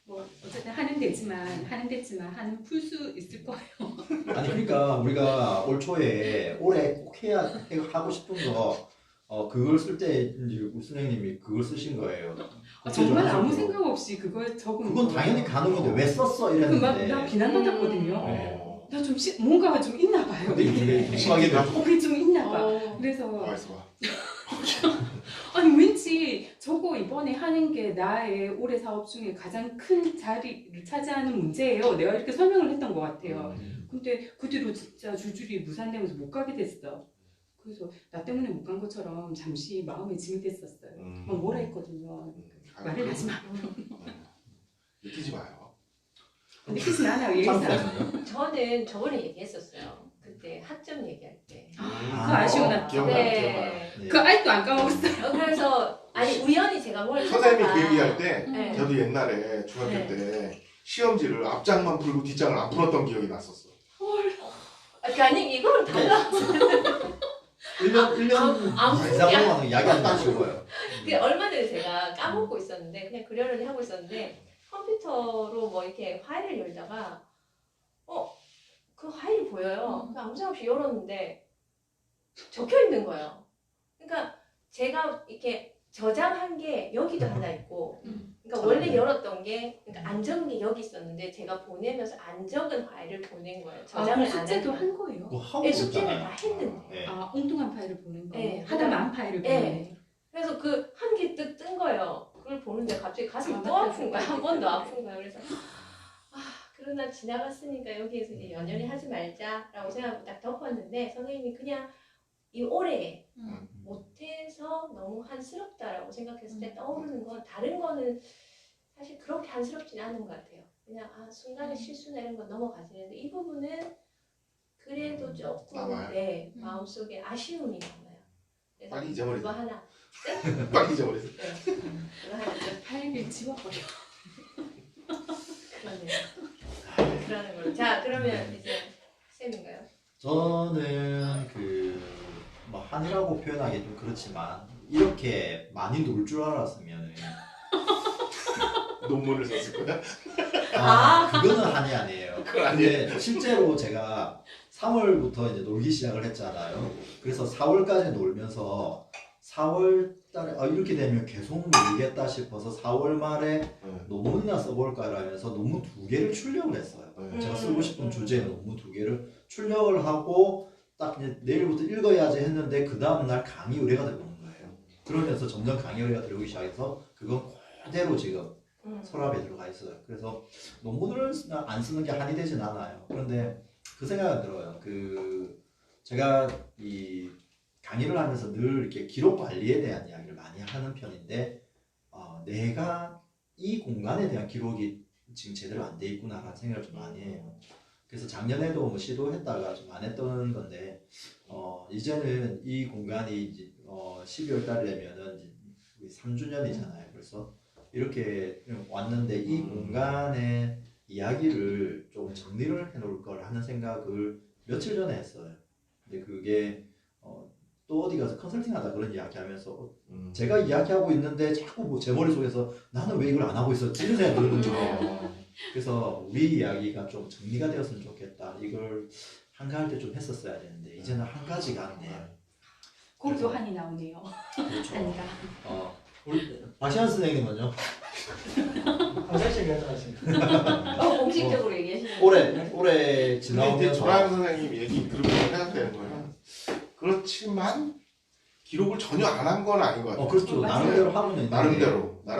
Speaker 2: 뭐 어쨌든 하는 데지만 하는 풀 수 있을 거예요.
Speaker 4: 아니 그러니까 우리가 올 초에 올해 꼭 해야 하고 싶은 거 그걸 쓸 때 이제 우리 선생님이 그걸 쓰신 거예요.
Speaker 2: 정말 아무
Speaker 4: 구체적으로.
Speaker 2: 생각 없이 그걸 적은
Speaker 4: 그건
Speaker 2: 거예요.
Speaker 4: 당연히 가는 건데 왜 썼어
Speaker 2: 나
Speaker 4: 이랬는데.
Speaker 2: 비난받았거든요.
Speaker 3: 어.
Speaker 2: 나 좀 뭔가가 좀 있나 봐요.
Speaker 4: 근데 이게 궁금하게 되죠.
Speaker 2: 그게 좀 있나 봐.
Speaker 5: 어.
Speaker 2: 그래서
Speaker 3: 말씀 봐.
Speaker 2: 아니 왠지 저거 이번에 하는 게 나의 올해 사업 중에 가장 큰 자리를 차지하는 문제예요. 내가 이렇게 설명을 했던 것 같아요. 근데 그 뒤로 진짜 줄줄이 무산되면서 못 가게 됐어. 그래서 나 때문에 못 간 것처럼 잠시 마음에 짐이 됐었어요. 막 뭐라 했거든요. 말을 하지 마.
Speaker 3: 느끼지 마요.
Speaker 2: 느끼진 않아요. 얘기사.
Speaker 4: 참고하세요.
Speaker 5: 저는 저번에 얘기했었어요. 그때 학점 얘기할 때.
Speaker 2: 그거 아쉬워나.
Speaker 3: 기억나요.
Speaker 5: 네.
Speaker 2: 그 아직도 안 까먹었어요.
Speaker 5: 그래서 아니 우연히 제가 뭘
Speaker 3: 선생님이
Speaker 5: 하다가
Speaker 3: 그 얘기할 때
Speaker 5: 네.
Speaker 3: 저도 옛날에 중학교
Speaker 5: 네.
Speaker 3: 때 시험지를 앞장만 풀고 뒷장을 안 풀었던 기억이 났었어.
Speaker 5: 아니 이거는 달라.
Speaker 4: 1년
Speaker 5: 안 푸는 게
Speaker 4: 이상으로만 이야기하는 게 쉬워요.
Speaker 5: 그 얼마 전에 제가 까먹고 있었는데 그냥 그려려니 하고 있었는데 컴퓨터로 뭐 이렇게 파일을 열다가 그 파일이 보여요. 그냥 아무 생각 없이 열었는데 적혀 있는 거예요. 그러니까 제가 이렇게 저장한 게 여기도 하나 있고, 그러니까 원래 열었던 게 그러니까 안 적은 게 여기 있었는데 제가 보내면서 안 적은 파일을 보낸 거예요. 저장을 안
Speaker 2: 숙제도
Speaker 5: 했는데.
Speaker 2: 한 거예요.
Speaker 4: 그거 하고
Speaker 5: 네, 숙제를
Speaker 4: 있잖아요.
Speaker 5: 다 했는데.
Speaker 4: 네.
Speaker 2: 엉뚱한 파일을 보낸 거.
Speaker 5: 네.
Speaker 2: 하다만 파일을
Speaker 5: 네.
Speaker 2: 보내.
Speaker 5: 그래서 그 한 개 뜨 뜬 거예요. 그걸 보는데 갑자기 가슴이
Speaker 2: 아,
Speaker 5: 또
Speaker 2: 맞다.
Speaker 5: 아픈 거야. 한 번 더 아픈 거야. 그래서 그러나 지나갔으니까 여기에서 이제 연연히 하지 말자라고 생각하고 딱 덮었는데 선생님이 그냥 이 올해 못해서 너무 한스럽다라고 생각했을 때 떠오르는 건 다른 거는 사실 그렇게 한스럽지는 않은 것 같아요. 그냥 순간에 실수나 이런 건 넘어가지는데 이 부분은 그래도 조금
Speaker 3: 남아요?
Speaker 5: 네, 마음속에 아쉬움이 남아요. 그래서
Speaker 3: 빨리 잊어버리세요.
Speaker 5: 그거 하나
Speaker 3: 빨리 잊어버리세요.
Speaker 5: 네. 그거 하나 좀
Speaker 2: 파일을 지워버려.
Speaker 5: 그러네요. 그러는 걸로. 자 그러면 이제 쌤인가요?
Speaker 4: 저는 뭐 한이라고 표현하기 좀 그렇지만 이렇게 많이 놀 줄 알았으면
Speaker 3: 논문을 썼을 거야?
Speaker 4: 그거는 한이 아니에요.
Speaker 3: 그건 아니에요.
Speaker 4: 근데 실제로 제가 3월부터 이제 놀기 시작을 했잖아요. 그래서 4월까지 놀면서 4월 달에 이렇게 되면 계속 놀겠다 싶어서 4월 말에 논문이나 써볼까 하면서 논문 2개를 출력을 했어요. 제가 쓰고 싶은 주제의 논문 2개를 출력을 하고 딱 이제 내일부터 읽어야지 했는데 그 다음날 강의 의뢰가 들어오는 거예요. 그러면서 점점 강의 의뢰가 들어오기 시작해서 그건 그대로 지금 서랍에 들어가 있어요. 그래서 논문을 안 쓰는 게 한이 되진 않아요. 그런데 그 생각이 들어요. 제가 이 강의를 하면서 늘 이렇게 기록 관리에 대한 이야기를 많이 하는 편인데 내가 이 공간에 대한 기록이 지금 제대로 안 돼 있구나라는 생각을 좀 많이 해요. 그래서 작년에도 뭐 시도했다가 좀 안 했던 건데 이제는 이 공간이 이제 12월 달이 되면은 이제 3주년이잖아요. 그래서 이렇게 왔는데 이 공간의 이야기를 좀 정리를 해놓을 걸 하는 생각을 며칠 전에 했어요. 근데 그게 또 어디 가서 컨설팅하다 그런 이야기하면서 제가 이야기하고 있는데 자꾸 뭐 제 머릿속에서 나는 왜 이걸 안 하고 있었지 이런 생각이 드는 거예요. 그래서 우리 이야기가 좀 정리가 되었으면 좋겠다. 이걸 한가할 때 좀 했었어야 되는데 이제는 한 가지가 않네요.
Speaker 2: 거기도 한이 나오네요.
Speaker 4: 그렇죠.
Speaker 2: 한이가.
Speaker 4: 우리 박시환 선생님은요?
Speaker 1: 화장실 괜찮으십니까?
Speaker 5: 공식적으로 얘기하시는
Speaker 4: 올해
Speaker 3: 근데 이제
Speaker 4: 지나오면서
Speaker 3: 조랑 선생님 얘기 들으면 생각되는 거예요. 그렇지만 기록을 전혀 안 한 건 아닌 것 같아요.
Speaker 4: 그렇죠.
Speaker 2: 맞아요.
Speaker 4: 나름대로 하고는 있는데
Speaker 3: 나름대로
Speaker 1: 네,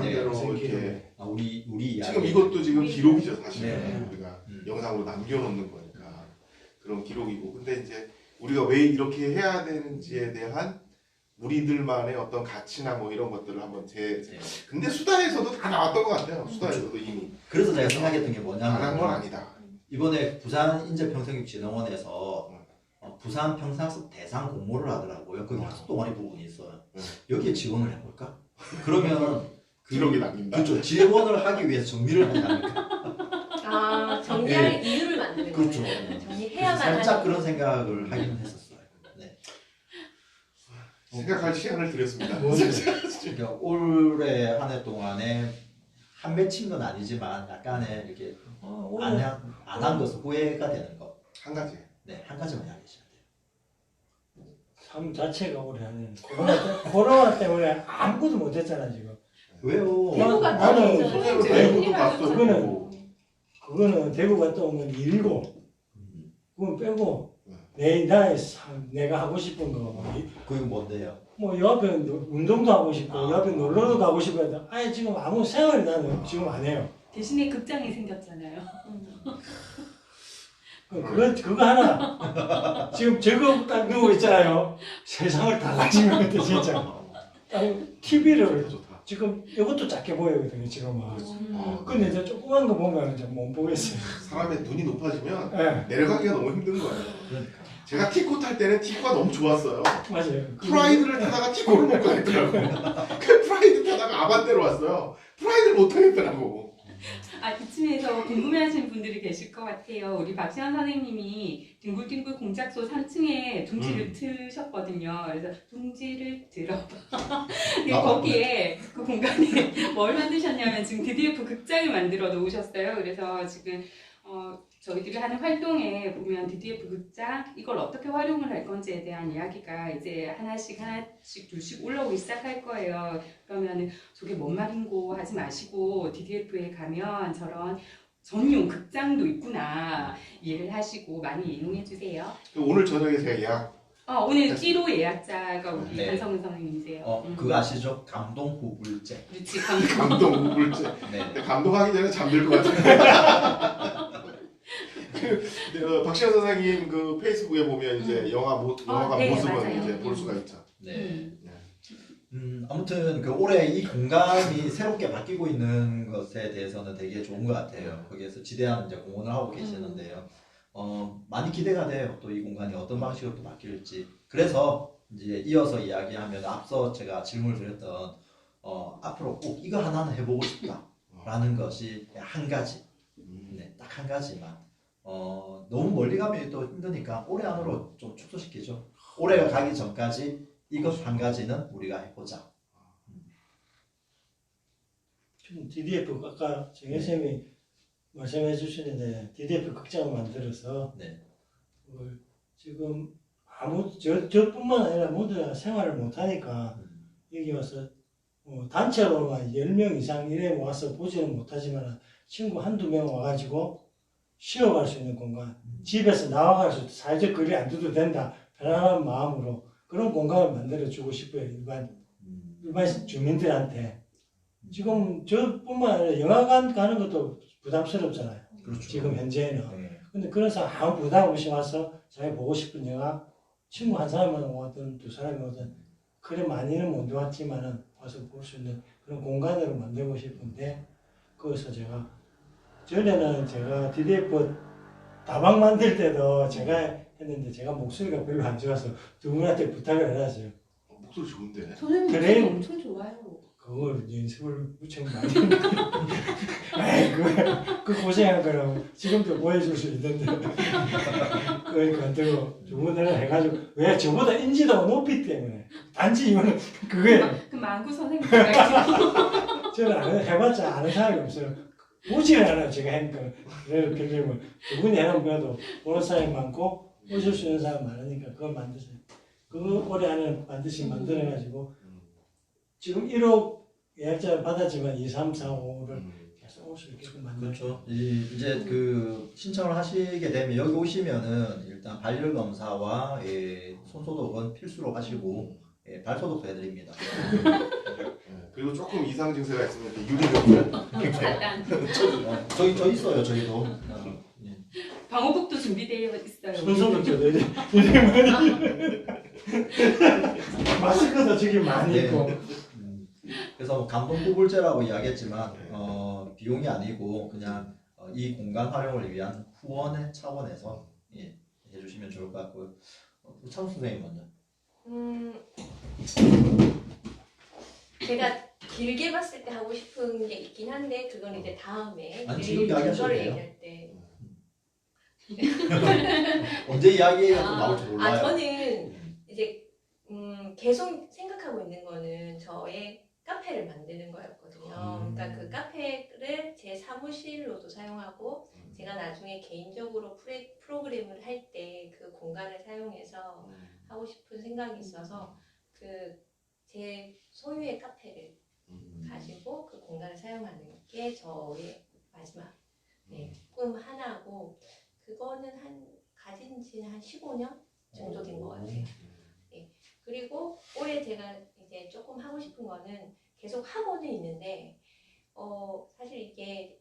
Speaker 3: 이렇게
Speaker 4: 우리 이야기
Speaker 3: 지금 이것도 지금 기록이죠 사실은.
Speaker 4: 네.
Speaker 3: 우리가 영상으로 남겨놓는 거니까 그런 기록이고. 근데 이제 우리가 왜 이렇게 해야 되는지에 대한 우리들만의 어떤 가치나 뭐 이런 것들을 한번 근데 수다에서도 다 나왔던 것 같아요. 수다에서도 이미
Speaker 4: 그래서 제가 생각했던 게
Speaker 3: 안 한 건
Speaker 4: 뭐냐면
Speaker 3: 아니다.
Speaker 4: 이번에 부산인재평생육진흥원에서 부산 평생학습 대상 공모를 하더라고요. 거기 학습 동아리 부분이 있어요. 여기에 지원을 해볼까? 그러면
Speaker 3: 기록이 남긴다.
Speaker 4: 그렇죠. 지원을 하기 위해서 정리를 해야 하니까.
Speaker 5: 정리할 이유를 만드는
Speaker 4: 그렇죠.
Speaker 5: 거예요. 정리해야만
Speaker 4: 살짝
Speaker 5: 하는.
Speaker 4: 그런 생각을 하긴 했었어요. 네.
Speaker 3: 생각할 시간을 드렸습니다.
Speaker 4: 그러니까 올해 한 해 동안에 한 맺힌 건 아니지만 약간의 이렇게
Speaker 1: 오늘
Speaker 4: 안한 것은 후회가 되는 거.
Speaker 3: 한 가지.
Speaker 4: 네, 한 가지만 이야기하시면 돼요.
Speaker 1: 삶 자체가 올해는 코로나 때문에 아무것도 못했잖아 지금.
Speaker 4: 왜요?
Speaker 1: 대구
Speaker 5: 갔다
Speaker 1: 나는
Speaker 5: 오죠.
Speaker 3: 선생님은
Speaker 5: 선생님
Speaker 3: 대구도
Speaker 5: 큰일
Speaker 3: 갔어.
Speaker 5: 나죠.
Speaker 1: 그거는 대구 갔다 오면 일고 그건 빼고
Speaker 3: 네.
Speaker 1: 내가 하고 싶은 거.
Speaker 4: 그게 뭔데요?
Speaker 1: 뭐 옆에 운동도 하고 싶고
Speaker 4: 아.
Speaker 1: 옆에 놀러도 가고 싶고 해도 아예 지금 아무 생활을 나는 지금 안 해요.
Speaker 2: 대신에 극장이 생겼잖아요.
Speaker 1: 그거 하나 지금 저거 딱 누워 있잖아요. 세상을 달라지는 것 같아 진짜. TV를
Speaker 3: 좋다.
Speaker 1: 지금 이것도 작게 보이거든요 지금은. 근데 이제 조그만 거 보면 이제 못 보겠어요.
Speaker 3: 사람의 눈이 높아지면
Speaker 1: 예,
Speaker 3: 내려가기가 너무 힘든 거예요.
Speaker 4: 그러니까.
Speaker 3: 제가 티코 탈 때는 티코가 너무 좋았어요.
Speaker 1: 맞아요.
Speaker 3: 프라이드를 타다가 티코를 못 가겠더라고요. 그 프라이드 타다가 아반떼로 왔어요. 프라이드를 못 하겠더라고.
Speaker 2: 이쯤에서 궁금해하시는 분들이 계실 것 같아요. 우리 박시환 선생님이 뒹굴뒹굴 공작소 3층에 둥지를 트셨거든요. 그래서 둥지를 들어봐. 근데 거기에 그 공간에 뭘 만드셨냐면 지금 DDF 극장을 만들어 놓으셨어요. 그래서 지금 저희들이 하는 활동에 보면 DDF 극장 이걸 어떻게 활용을 할 건지에 대한 이야기가 이제 하나씩 둘씩 올라오기 시작할 거예요. 그러면은 저게 뭔 말인고 하지 마시고 DDF에 가면 저런 전용 극장도 있구나 이해를 하시고 많이 이용해 주세요.
Speaker 3: 오늘 저녁에 제가 예약.
Speaker 2: 오늘 찌로 예약자가 우리
Speaker 4: 네.
Speaker 2: 한성은 선생님이세요.
Speaker 4: 그거 아시죠? 감동 후불제.
Speaker 2: 그렇지.
Speaker 3: 감동 우울증.
Speaker 4: 네.
Speaker 3: 감동하기 전에 잠들 것 같은데. 박시환 선생님 그 페이스북에 보면 이제 영화관
Speaker 2: 네,
Speaker 3: 모습은
Speaker 2: 맞아요.
Speaker 3: 이제 볼 수가 있죠.
Speaker 4: 네. 아무튼 그 올해 이 공간이 새롭게 바뀌고 있는 것에 대해서는 되게 좋은 것 같아요. 거기에서 지대한 이제 공헌을 하고 계시는데요. 많이 기대가 돼요. 또 이 공간이 어떤 방식으로 또 바뀔지. 그래서 이제 이어서 이야기하면 앞서 제가 질문을 드렸던 앞으로 꼭 이거 하나는 해보고 싶다라는 것이 한 가지. 네, 딱 한 가지만. 너무 멀리 가면 또 힘드니까 올해 안으로 좀 축소시키죠. 올해가 가기 전까지 이것 한 가지는 우리가 해보자.
Speaker 1: 지금 DDF 아까 정혜쌤이 말씀해 주시는데 DDF 극장을 만들어서
Speaker 4: 네.
Speaker 1: 그걸 지금 저뿐만 아니라 모두 다 생활을 못하니까 여기 와서 단체로만 10명 이상 이래 와서 보지는 못하지만 친구 한두 명 와가지고 쉬어갈 수 있는 공간, 집에서 나와갈 수 있다, 사회적 거리 안 둬도 된다, 편안한 마음으로 그런 공간을 만들어주고 싶어요. 일반 주민들한테. 지금 저뿐만 아니라 영화관 가는 것도 부담스럽잖아요.
Speaker 4: 그렇죠.
Speaker 1: 지금 현재는.
Speaker 4: 네.
Speaker 1: 근데 그래서 아무 부담 없이 와서 자기 보고 싶은 영화, 친구 한 사람만 오든 두 사람이 오든 그래 많이는 못 왔지만은 와서 볼 수 있는 그런 공간으로 만들고 싶은데 거기서 전에는 제가 DDF 다방 만들 때도 제가 했는데 제가 목소리가 별로 안 좋아서 두 분한테 부탁을 해놨어요.
Speaker 3: 목소리 좋은데.
Speaker 2: 선생님
Speaker 1: 그래.
Speaker 2: 목소리 엄청 좋아요.
Speaker 1: 그걸 연습을 무척 많이 했는데 아이 그 고생한 거라고 지금도 보여줄 수 있는데 그걸 건드고 주문을 해가지고 왜 저보다 인지도가 높이 때문에 단지 이유는 그거예요.
Speaker 2: 그 만구 선생님까지.
Speaker 1: 저는 해봤자 아는 사람이 없어요. 보지를 않아요. 제가 하니까 필름을 두 분이 해놓으면 보는 사람이 많고 보실 수 있는 사람이 많으니까 그걸 만드세요. 그 올해 안에 반드시 만들어가지고 지금 1억 예약자를 받았지만 2, 3, 4, 5를 계속 올 수 있게끔 만들죠.
Speaker 4: 그렇죠. 이제 그 신청을 하시게 되면 여기 오시면은 일단 발열 검사와 손소독은 필수로 하시고 발소독도 해드립니다.
Speaker 3: 그리고 조금 이상 증세가 있으면 유리병을
Speaker 2: 일단
Speaker 4: 저 있어요. 저희도.
Speaker 2: 방호복도 준비되어 있어요.
Speaker 1: 손소독 저도 이제 많이 마스크도 저기 많이
Speaker 4: 네.
Speaker 1: 있고
Speaker 4: 그래서 감동구불제라고 이야기했지만 비용이 아니고 그냥 이 공간 활용을 위한 후원의 차원에서 해주시면 좋을 것 같고요. 창수 선생님 먼저.
Speaker 5: 제가 길게 봤을 때 하고 싶은 게 있긴 한데 그건 이제 다음에
Speaker 4: 아니, 지금 이야기하셔도
Speaker 5: 거를
Speaker 4: 돼요.
Speaker 5: 얘기할 때.
Speaker 4: 언제 이야기가 또 나올지 몰라요.
Speaker 5: 저는 이제 계속 생각하고 있는 거는 저의 카페를 만드는 거였거든요. 그러니까 그 카페를 제 사무실로도 사용하고 제가 나중에 개인적으로 프로그램을 할 때 그 공간을 사용해서 하고 싶은 생각이 있어서 그 제 소유의 카페를 가지고 그 공간을 사용하는 게 저의 마지막 꿈 하나고 그거는 가진 지는 한 15년 정도 된 것 같아요. 그리고 올해 제가 이제 조금 하고 싶은 거는 계속 하고는 있는데 사실 이게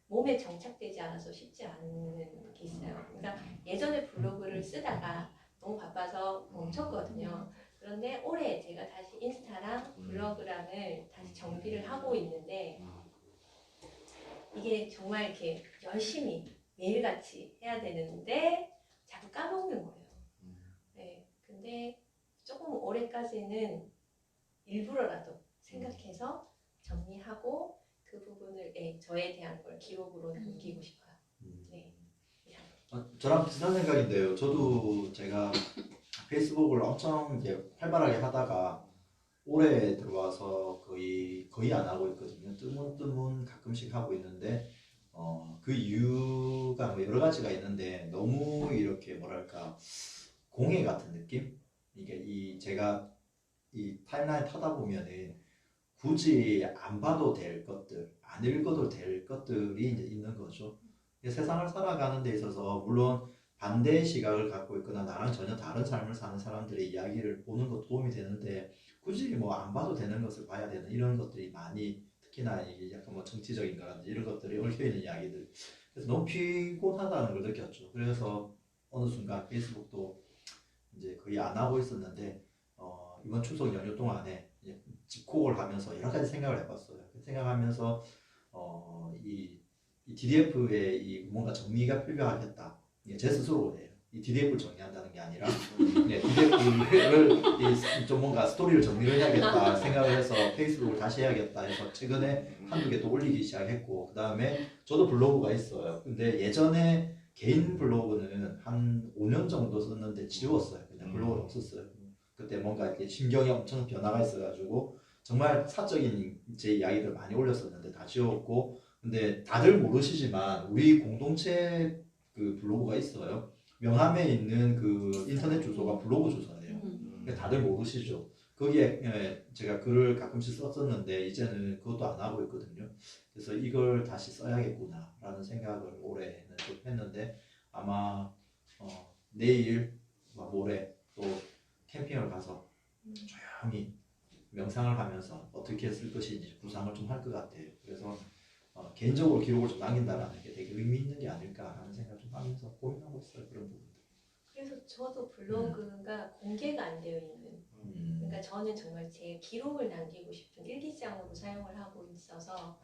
Speaker 5: 몸에 정착되지 않아서 쉽지 않은 게 있어요. 그러니까 예전에 블로그를 쓰다가 너무 바빠서 멈췄거든요. 그런데 올해 제가 다시 인스타랑 블로그랑을 다시 정비를 하고 있는데 이게 정말 이렇게 열심히 매일같이 해야 되는데 자꾸 까먹는 거예요. 네, 근데 조금 올해까지는 일부러라도 생각해서 정리하고 그 부분을 저에 대한 걸 기록으로 남기고 싶어요. 네.
Speaker 4: 저랑 비슷한 생각인데요. 저도 제가 페이스북을 엄청 이제 활발하게 하다가 올해 들어와서 거의 안 하고 있거든요. 뜨문뜨문 가끔씩 하고 있는데 그 이유가 뭐 여러 가지가 있는데 너무 이렇게 뭐랄까 공해 같은 느낌? 이게 제가 이 타임라인 타다 보면은 굳이 안 봐도 될 것들, 안 읽어도 될 것들이 이제 있는 거죠. 세상을 살아가는 데 있어서 물론 반대의 시각을 갖고 있거나 나랑 전혀 다른 삶을 사는 사람들의 이야기를 보는 것도 도움이 되는데 굳이 뭐 안 봐도 되는 것을 봐야 되는 이런 것들이 많이 특히나 이게 약간 뭐 정치적인 거라든지 이런 것들이 얽혀있는 이야기들 그래서 너무 피곤하다는 걸 느꼈죠. 그래서 어느 순간 페이스북도 이제 거의 안 하고 있었는데 이번 추석 연휴 동안에 이제 집콕을 하면서 여러 가지 생각을 해봤어요. 생각하면서 이 DDF에 이 뭔가 정리가 필요하겠다. 제 스스로 해요. 이 DDF를 정리한다는 게 아니라 DDF를 좀 뭔가 스토리를 정리를 해야겠다 생각을 해서 페이스북을 다시 해야겠다 해서 최근에 한두 개 또 올리기 시작했고 그 다음에 저도 블로그가 있어요. 근데 예전에 개인 블로그는 한 5년 정도 썼는데 지웠어요. 그냥 블로그를 없었어요. 그때 뭔가 이렇게 심경이 엄청 변화가 있어가지고 정말 사적인 제 이야기들 많이 올렸었는데 다 지웠고 근데 다들 모르시지만 우리 공동체 그 블로그가 있어요. 명함에 있는 그 인터넷 주소가 블로그 주소예요. 다들 모르시죠. 거기에 제가 글을 가끔씩 썼었는데 이제는 그것도 안 하고 있거든요. 그래서 이걸 다시 써야겠구나 라는 생각을 올해는 좀 했는데 아마 내일 모레 또 캠핑을 가서 조용히 명상을 하면서 어떻게 쓸 것인지 구상을 좀 할 것 같아요. 그래서 개인적으로 기록을 좀 남긴다라는 게 되게 의미 있는 게 아닐까라는 생각을 좀 하면서 고민하고 있어요. 그런 부분들.
Speaker 5: 그래서 저도 블로그가 공개가 안 되어 있는 그러니까 저는 정말 제 기록을 남기고 싶은 일기장으로 사용을 하고 있어서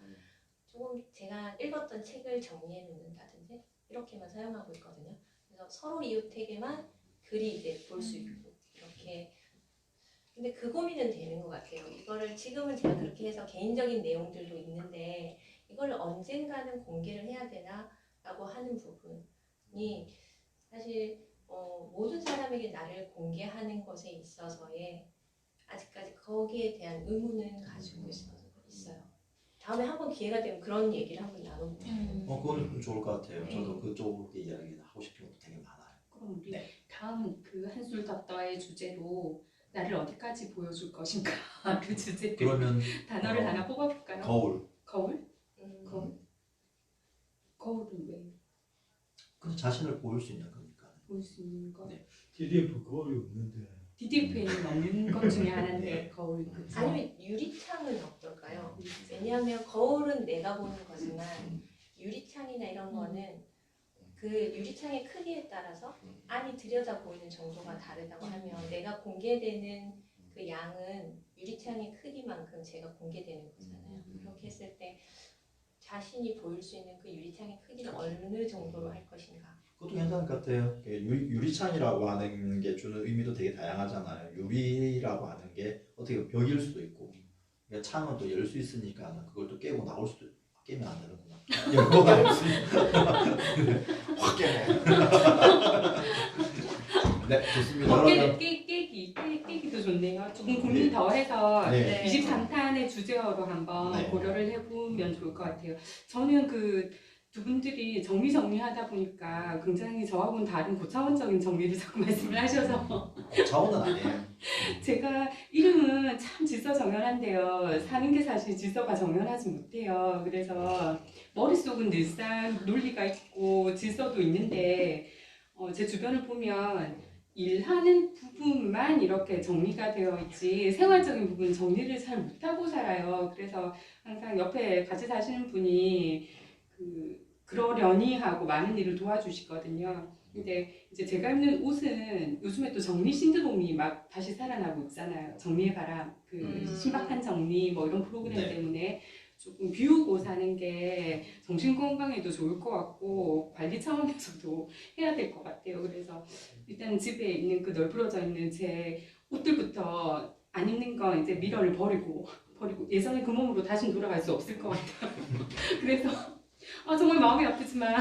Speaker 5: 조금 제가 읽었던 책을 정리해 놓는다든지 이렇게만 사용하고 있거든요. 그래서 서로 이웃에게만 글이 이제 볼 수 있고 이렇게 근데 그 고민은 되는 것 같아요. 이거를 지금은 제가 그렇게 해서 개인적인 내용들도 있는데 이걸 언젠가는 공개를 해야 되나라고 하는 부분이 사실 모든 사람에게 나를 공개하는 것에 있어서의 아직까지 거기에 대한 의문은 가지고 있어요. 다음에 한번 기회가 되면 그런 얘기를 한번 나눠보죠.
Speaker 4: 그건 좋을 것 같아요. 저도 그쪽 이야기 하고 싶은 것도 되게 많아요.
Speaker 2: 그럼 우리
Speaker 4: 네.
Speaker 2: 다음 그 한술 덮다의 주제로 나를 어디까지 보여줄 것인가 그 주제
Speaker 4: 그러면
Speaker 2: 단어를 하나 뽑아볼까요?
Speaker 4: 거울.
Speaker 2: 거울? 거울? 거울은 왜?
Speaker 4: 그 자신을 보일 수 있는 거니까.
Speaker 2: 볼 수 있는 거?
Speaker 4: 네.
Speaker 1: DDF 거울이 없는데.
Speaker 2: DDF에는 없는 것 중에 하나인데 거울 그쵸?
Speaker 5: 아니면 유리창은 어떨까요? 왜냐하면 거울은 내가 보는 거지만 유리창이나 이런 거는 그 유리창의 크기에 따라서 안이 들여다 보이는 정도가 다르다고 하면 내가 공개되는 그 양은 유리창의 크기만큼 제가 공개되는 거잖아요. 그렇게 했을 때 자신이 보일 수 있는 그 유리창의 크기를 어느 정도로 할 것인가.
Speaker 4: 그것도 괜찮을 것 같아요. 유리창이라고 하는 게 주는 의미도 되게 다양하잖아요. 유리라고 하는 게 어떻게 보면 벽일 수도 있고 그러니까 창은 또 열 수 있으니까 그걸 또 깨고 나올 수도 있고 깨면 안 되는구나. 열고가
Speaker 3: 확 깨네.
Speaker 4: 네, 좋습니다.
Speaker 2: 깨기 끼기도 좋네요. 조금 고민 더 해서
Speaker 4: 네.
Speaker 2: 23탄의 주제어로 한번
Speaker 4: 네.
Speaker 2: 고려를 해보면 좋을 것 같아요. 저는 그 두 분들이 정리하다 보니까 굉장히 저하고는 다른 고차원적인 정리를 자꾸 말씀을 하셔서
Speaker 4: 차원은 아니에요.
Speaker 2: 제가 이름은 참 질서정연한데요. 사는 게 사실 질서가 정연하지 못해요. 그래서 머릿속은 늘상 논리가 있고 질서도 있는데 제 주변을 보면 일하는 부분만 이렇게 정리가 되어 있지 생활적인 부분 정리를 잘 못하고 살아요. 그래서 항상 옆에 같이 사시는 분이 그러려니 하고 많은 일을 도와주시거든요. 근데 이제 제가 입는 옷은 요즘에 또 정리 신드롬이 막 다시 살아나고 있잖아요. 정리해봐라. 신박한 정리 뭐 이런 프로그램
Speaker 4: 네.
Speaker 2: 때문에 조금 비우고 사는 게 정신 건강에도 좋을 것 같고 관리 차원에서도 해야 될 것 같아요. 그래서 일단 집에 있는 그 널브러져 있는 제 옷들부터 안 입는 거 이제 미러를 버리고 예전에 그 몸으로 다시 돌아갈 수 없을 것 같아요. 그래서 정말 마음이 아프지만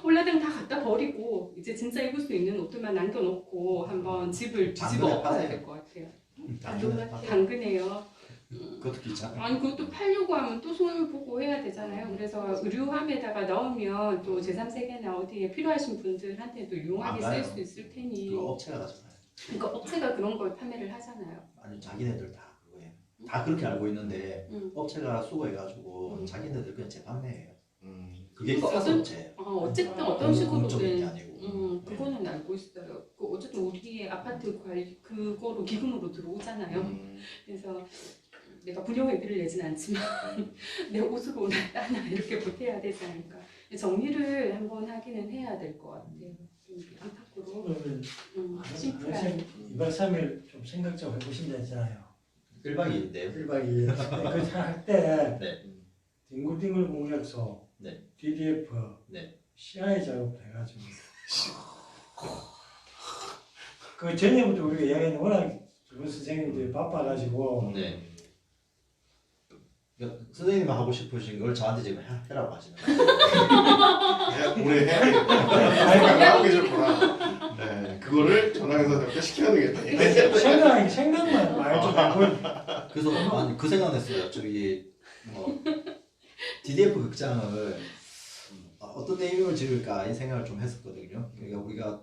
Speaker 2: 홀라당 다 갖다 버리고 이제 진짜 입을 수 있는 옷들만 남겨놓고 한번 집을 뒤집어
Speaker 4: 당근에
Speaker 2: 엎어야
Speaker 4: 파세요.
Speaker 2: 될 것 같아요.
Speaker 4: 당근에
Speaker 2: 당근에요.
Speaker 4: 그것도 귀찮아.
Speaker 2: 아니 그것도 팔려고 하면 또 손을 보고 해야 되잖아요. 그래서 의류함에다가 넣으면 또 제3세계나 어디에 필요하신 분들한테도 유용하게
Speaker 4: 안 가요.
Speaker 2: 쓸 수 있을 테니.
Speaker 4: 그 업체가 가잖아요.
Speaker 2: 그러니까 업체가 그런 걸 판매를 하잖아요.
Speaker 4: 아니 자기네들 다 그거예요. 다 그렇게 알고 있는데
Speaker 2: 음.
Speaker 4: 업체가 수거해가지고
Speaker 2: 음.
Speaker 4: 자기네들 그냥 재판매해요. 그게
Speaker 2: 그러니까
Speaker 4: 사서
Speaker 2: 어떤-
Speaker 4: 업체예요.
Speaker 2: 어쨌든 어떤
Speaker 4: 공적인 게
Speaker 2: 식으로든
Speaker 4: 아니고.
Speaker 2: 그거는 알고 있어요. 어쨌든 우리의 아파트 관리 그거로 기금으로 들어오잖아요. 그래서 내가 분녀회비를 내진 않지만 내 옷으로 나나 이렇게 보태야 되지 않을까. 정리를 한번 하기는 해야 될 것 같아요. 좀 안팎으로
Speaker 1: 그러면
Speaker 2: 심플한.
Speaker 1: 2박 3일 좀 생각 좀 해보신다 했잖아요.
Speaker 4: 1박 2일인데요.
Speaker 1: 1박 2일. 그 할때
Speaker 4: 네.
Speaker 1: 뒹굴뒹굴 공약서,
Speaker 4: 네.
Speaker 1: DDF,
Speaker 4: 네.
Speaker 1: CI 작업 해가지고 그 전에부터 우리가 이야기했는데 워낙 두 선생님들이 바빠가지고
Speaker 4: 네. 그러니까 선생님이 하고 싶으신 걸 저한테 지금 해라고 하시는 거예요.
Speaker 3: 그냥 올해 해야겠다. 하고 계셨구나. 네, 그거를 전화해서 시켜야 되겠다.
Speaker 1: 생각만 많이 좀 하고
Speaker 4: 그래서 아니 그 생각했어요. 저기 뭐 DDF 극장을 어떤 내용을 지을까 이 생각을 좀 했었거든요. 그러니까 우리가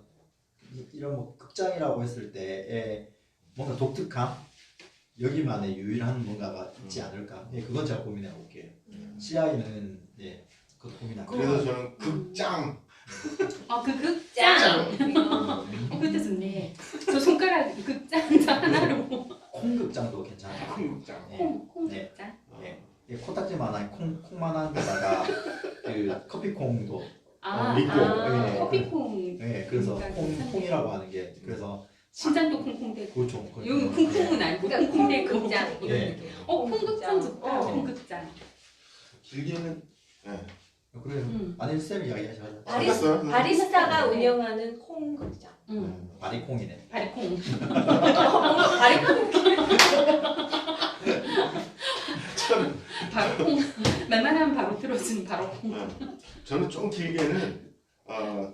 Speaker 4: 이런 뭐 극장이라고 했을 때에 뭔가 독특함, 여기만의 유일한 뭔가가 있지 않을까. 예, 그건 제가 고민해 볼게요. CI는 예, 그것도 고민할게요.
Speaker 3: 그래서 저는 극장.
Speaker 2: 그 극장. 그것도 좋네. 저 손가락 극장 저 하나로.
Speaker 4: 콩극장도 괜찮아요.
Speaker 3: 극장.
Speaker 4: 예.
Speaker 2: 콩
Speaker 4: 네.
Speaker 2: 극장.
Speaker 4: 예. 예, 코딱지만한 콩만한 데다가 그 커피콩도
Speaker 3: 믿고.
Speaker 4: 예.
Speaker 2: 커피콩.
Speaker 4: 예, 그래서
Speaker 2: 그러니까
Speaker 4: 콩이라고 하는 게 그래서
Speaker 2: 신장도 콩콩대고.
Speaker 4: 그렇죠.
Speaker 2: 여기 콩콩은 아니고
Speaker 5: 그러니까
Speaker 2: 콩콩대고.
Speaker 5: 콩극장 이런
Speaker 4: 예.
Speaker 5: 느낌.
Speaker 2: 콩극장 좋다.
Speaker 5: 어.
Speaker 2: 콩극장.
Speaker 3: 길게는
Speaker 4: 그래요.
Speaker 2: 음.
Speaker 4: 쌤 이야기하셔야죠.
Speaker 3: 알겠어요.
Speaker 5: 바리스타가 운영하는 콩극장.
Speaker 4: 마리콩이네.
Speaker 2: 바리콩.
Speaker 5: 뭔가 바리콩.
Speaker 2: 바로 콩. 말만 하면 바로 틀어지는 바로 콩.
Speaker 3: 저는 좀 길게는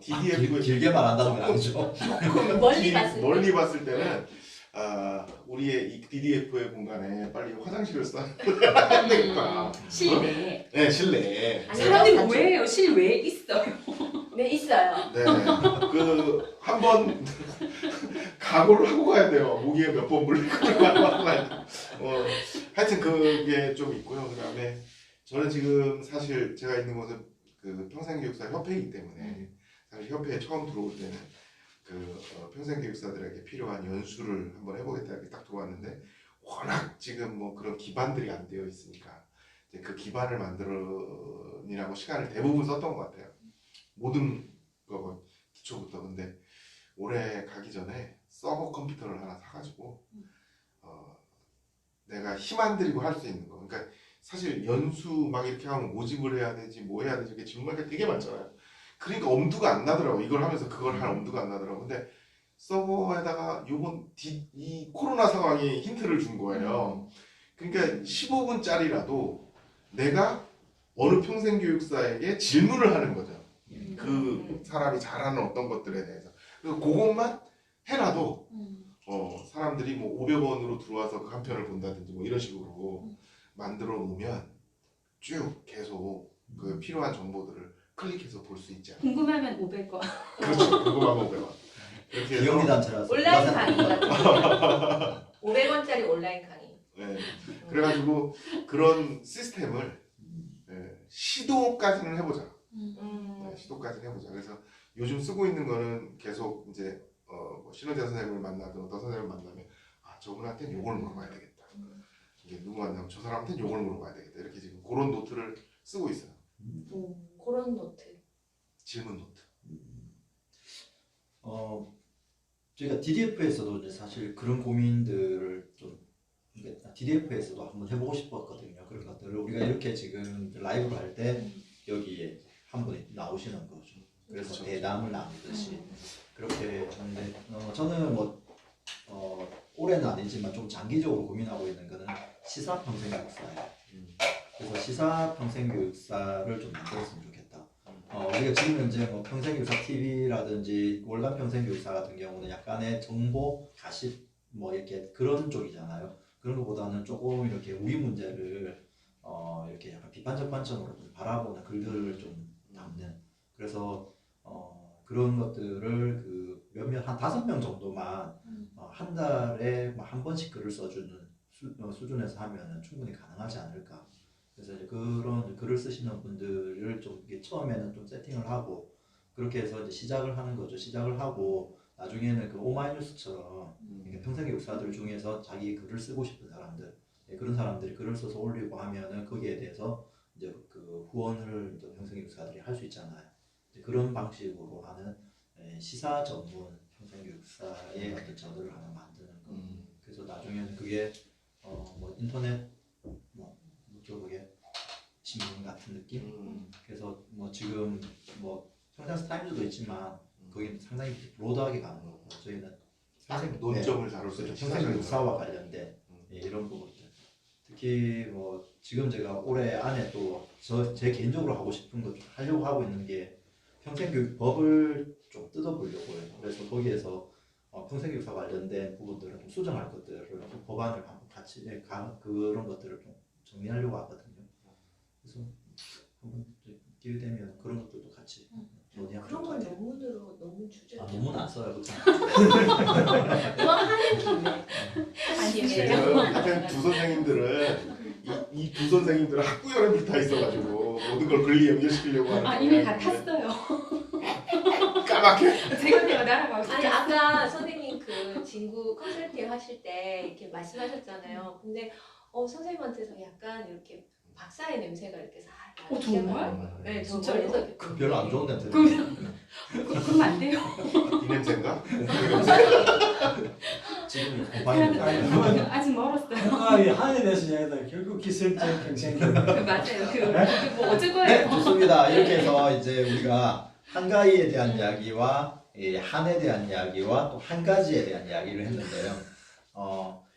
Speaker 3: DDF
Speaker 4: 길게 말한다는 건 아니죠.
Speaker 5: 멀리 봤을 때.
Speaker 3: 때는 우리의 이 DDF의 공간에 빨리 화장실을 써야
Speaker 2: 음.
Speaker 3: 되겠다.
Speaker 2: 실내.
Speaker 3: 네, 실내에.
Speaker 2: 사람들이 뭐예요? 실외에 있어요.
Speaker 5: 네 있어요.
Speaker 3: 네, 한번 각오를 하고 가야 돼요. 목에 몇 번 물릴 거를 알고 가야 돼요. 하여튼 그게 좀 있고요. 그다음에 저는 지금 사실 제가 있는 곳은 그 평생교육사 협회이기 때문에 사실 협회에 처음 들어올 때는 평생교육사들에게 필요한 연수를 한번 해보겠다 이렇게 딱 들어왔는데 워낙 지금 뭐 그런 기반들이 안 되어 있으니까 이제 그 기반을 만들느라고 시간을 대부분 썼던 것 같아요. 모든 거 기초부터. 근데 올해 가기 전에 서버 컴퓨터를 하나 사가지고 내가 힘 안 들이고 할 수 있는 거. 그러니까 사실 연수 막 이렇게 하면 모집을 해야 되지 뭐 해야 되지 이렇게 질문할 게 되게 많잖아요. 그러니까 엄두가 안 나더라고. 이걸 하면서 그걸 할 엄두가 안 나더라고. 근데 서버에다가 이 코로나 상황이 힌트를 준 거예요. 그러니까 15분짜리라도 내가 어느 평생교육사에게 질문을 하는 거죠. 그 사람이 잘하는 어떤 것들에 대해서. 그래서 그것만 해놔도 사람 사람들이 뭐 500원으로 들어와서 그 한 편을 본다든지 뭐 이런 식으로 만들어 놓으면 쭉 계속 그 필요한 정보들을 클릭해서 볼 수 있지 않아요?
Speaker 2: 궁금하면 500원.
Speaker 3: 그렇죠. 그거만 500원. 이렇게
Speaker 4: 비용이
Speaker 3: 해서
Speaker 4: 단체라서
Speaker 5: 온라인 강의 같은 거. 500원짜리 온라인 강의.
Speaker 3: 네. 그래가지고 그런 시스템을 시도까지는 해보자. 네, 시도까지는 해보자. 그래서 요즘 쓰고 있는 거는 계속 이제 뭐 신원재 선생님을 만나든 어떤 선생님을 만나면 아 저분한테는 요걸 물어봐야 되겠다. 이게 누구 만나면 저 사람한테는 요걸 물어봐야 되겠다. 이렇게 지금 그런 노트를 쓰고 있어요.
Speaker 5: 그런 노트.
Speaker 3: 질문 노트.
Speaker 4: 저희가 DDF에서도 이제 사실 그런 고민들을 좀 DDF에서도 한번 해보고 싶었거든요. 그런 것들을 우리가 이렇게 지금 라이브를 할 때 여기에 한 분이 나오시는 거죠. 그래서
Speaker 3: 그렇죠.
Speaker 4: 대담을 나누듯이 그렇게 하는데 저는 뭐 올해는 아니지만 좀 장기적으로 고민하고 있는 거는 시사 평생교육사예요. 그래서 시사 평생교육사를 좀 만들었으면 좋겠다. 우리가 지금 현재 뭐 평생교육사 TV라든지 월간 평생교육사 같은 경우는 약간의 정보 가십 뭐 이렇게 그런 쪽이잖아요. 그런 것보다는 조금 이렇게 우리 문제를 이렇게 약간 비판적 관점으로 좀 바라보는 글들을 좀 담는. 그래서 그런 것들을 그 몇몇 한 5명 정도만 한 달에 한 번씩 글을 써주는 수준에서 하면은 충분히 가능하지 않을까. 그래서 이제 그런 글을 쓰시는 분들을 좀 이게 처음에는 좀 세팅을 하고 그렇게 해서 이제 시작을 하는 거죠. 시작을 하고 나중에는 그 오마이뉴스처럼 평생교육사들 중에서 자기 글을 쓰고 싶은 사람들 그런 사람들이 글을 써서 올리고 하면은 거기에 대해서 이제 그 후원을 또 평생교육사들이 할 수 있잖아요. 이제 그런 방식으로 하는 시사 전문 평생교육사의 어떤 저들을 하나 만드는 거. 그래서 나중에는 그게 뭐 인터넷 뭐 그게 신문 같은 느낌. 그래서 뭐 지금 뭐 평생 타임즈도 있지만 거기는 상당히 브로드하게 가는 거고 저희는
Speaker 3: 딱 논점을 다룰 수 있는
Speaker 4: 평생교육사와 관련된 이런 부분들. 특히 뭐 지금 제가 올해 안에 또 제 개인적으로 하고 싶은 거 좀 하려고 하고 있는 게 평생교육법을 좀 뜯어보려고요. 그래서 거기에서 평생교육사 관련된 부분들을 좀 수정할 것들을 좀 법안을 한번 같이 그런 것들을 좀 정리하려고 하거든요. 그래서 한번 기회 되면 그런 것들도 같이 논의하면
Speaker 5: 그런
Speaker 4: 좋을 것
Speaker 5: 건
Speaker 4: 같아요.
Speaker 5: 논문으로 너무 주제.
Speaker 4: 논문 안 써요, 그렇죠?
Speaker 5: 그만 하는 김에.
Speaker 3: 지금 하여튼 두 선생님들은 이 두 선생님들은 학구열에 붙어 있어가지고 모든 걸 글리 연결시키려고 하는
Speaker 2: 이미
Speaker 3: 경향이
Speaker 2: 다 탔어요.
Speaker 3: 까맣게
Speaker 2: 제가 날아가고
Speaker 5: 아니
Speaker 2: 싶어요.
Speaker 5: 아까 선생님 그 진구 컨설팅 하실 때 이렇게 말씀하셨잖아요. 근데 선생님한테서 약간 이렇게 박사의 냄새가 이렇게 살짝.
Speaker 2: 정말?
Speaker 5: 네,
Speaker 2: 진짜요?
Speaker 5: 저번에서
Speaker 4: 그 별로 안 좋은 냄새.
Speaker 2: 그럼 안 돼요.
Speaker 3: 이 냄새인가?
Speaker 4: 지금
Speaker 1: 아니,
Speaker 4: 공방이
Speaker 2: 아직 멀었어요.
Speaker 1: 한에 대해서 이야기하다 결국 기술적 평생교육.
Speaker 2: 맞아요. 뭐 어쩔 거예요.
Speaker 4: 네, 좋습니다. 이렇게 해서 이제 우리가 한가위에 대한 이야기와 한에 대한 이야기와 또 한 가지에 대한 이야기를 했는데요.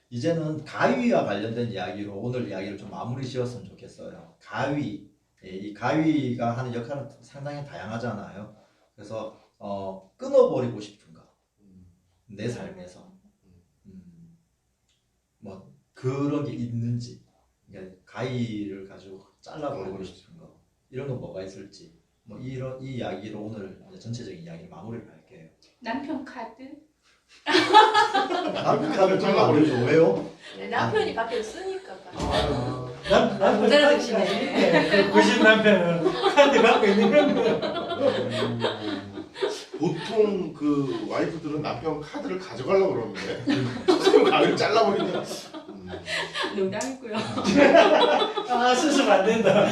Speaker 4: 이제는 가위와 관련된 이야기로 오늘 이야기를 좀 마무리 지었으면 좋겠어요. 가위, 이 가위가 하는 역할은 상당히 다양하잖아요. 그래서 끊어버리고 싶은 거, 내 삶에서 뭐 그런 게 있는지, 그러니까 가위를 가지고 잘라버리고 싶은 거, 이런 건 뭐가 있을지, 뭐 이 이야기로 오늘 이제 전체적인 이야기를 마무리를 할게요.
Speaker 2: 남편 카드?
Speaker 4: 남편 카드 잘라버리죠. 왜요?
Speaker 5: 남편이 밖에 쓰니까.
Speaker 1: 남편
Speaker 5: 모자라
Speaker 1: 카드가
Speaker 5: 드시네.
Speaker 1: 있네. 그 집 남편은 카드 갖고 있는 거.
Speaker 3: 보통 그 와이프들은 남편 카드를 가져가려고 그러는데 선생님 가위를 잘라버리면
Speaker 2: 농담이고요.
Speaker 1: 쓰시면 안 된다.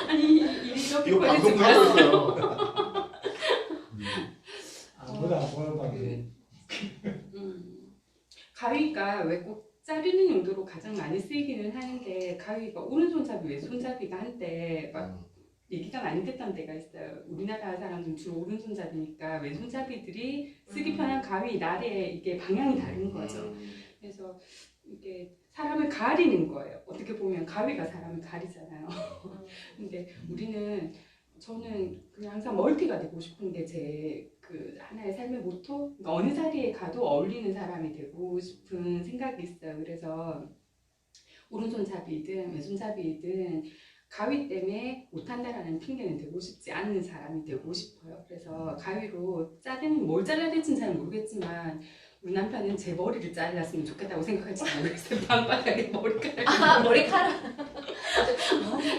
Speaker 2: 아니 일이 이렇게
Speaker 3: 이거 방송
Speaker 2: 걸릴 줄
Speaker 3: 타고
Speaker 2: 몰랐어요.
Speaker 3: 있어요.
Speaker 1: 아무도 안 보는 방에.
Speaker 2: 가위가 왜 꼭 자르는 용도로 가장 많이 쓰이기는 하는데 가위가 오른손잡이 왼손잡이가 한때 막 얘기가 많이 됐던 데가 있어요. 우리나라 사람들은 주로 오른손잡이니까 왼손잡이들이 쓰기 편한 가위 날의 이게 방향이 다른 거죠. 그래서 이게 사람을 가리는 거예요. 어떻게 보면 가위가 사람을 가리잖아요. 근데 우리는 저는 그냥 항상 멀티가 되고 싶은 게 제 그 하나의 삶의 모토. 그러니까 어느 자리에 가도 어울리는 사람이 되고 싶은 생각이 있어요. 그래서 오른손잡이든 왼손잡이든 가위 때문에 못한다라는 핑계는 대고 싶지 않은 사람이 되고 싶어요. 그래서 가위로 뭘 잘라야 될지는 잘 모르겠지만 우리 남편은 제 머리를 잘랐으면 좋겠다고 생각할지 모르겠어요. 방바닥에 머리카락.
Speaker 5: 아, 머리카락.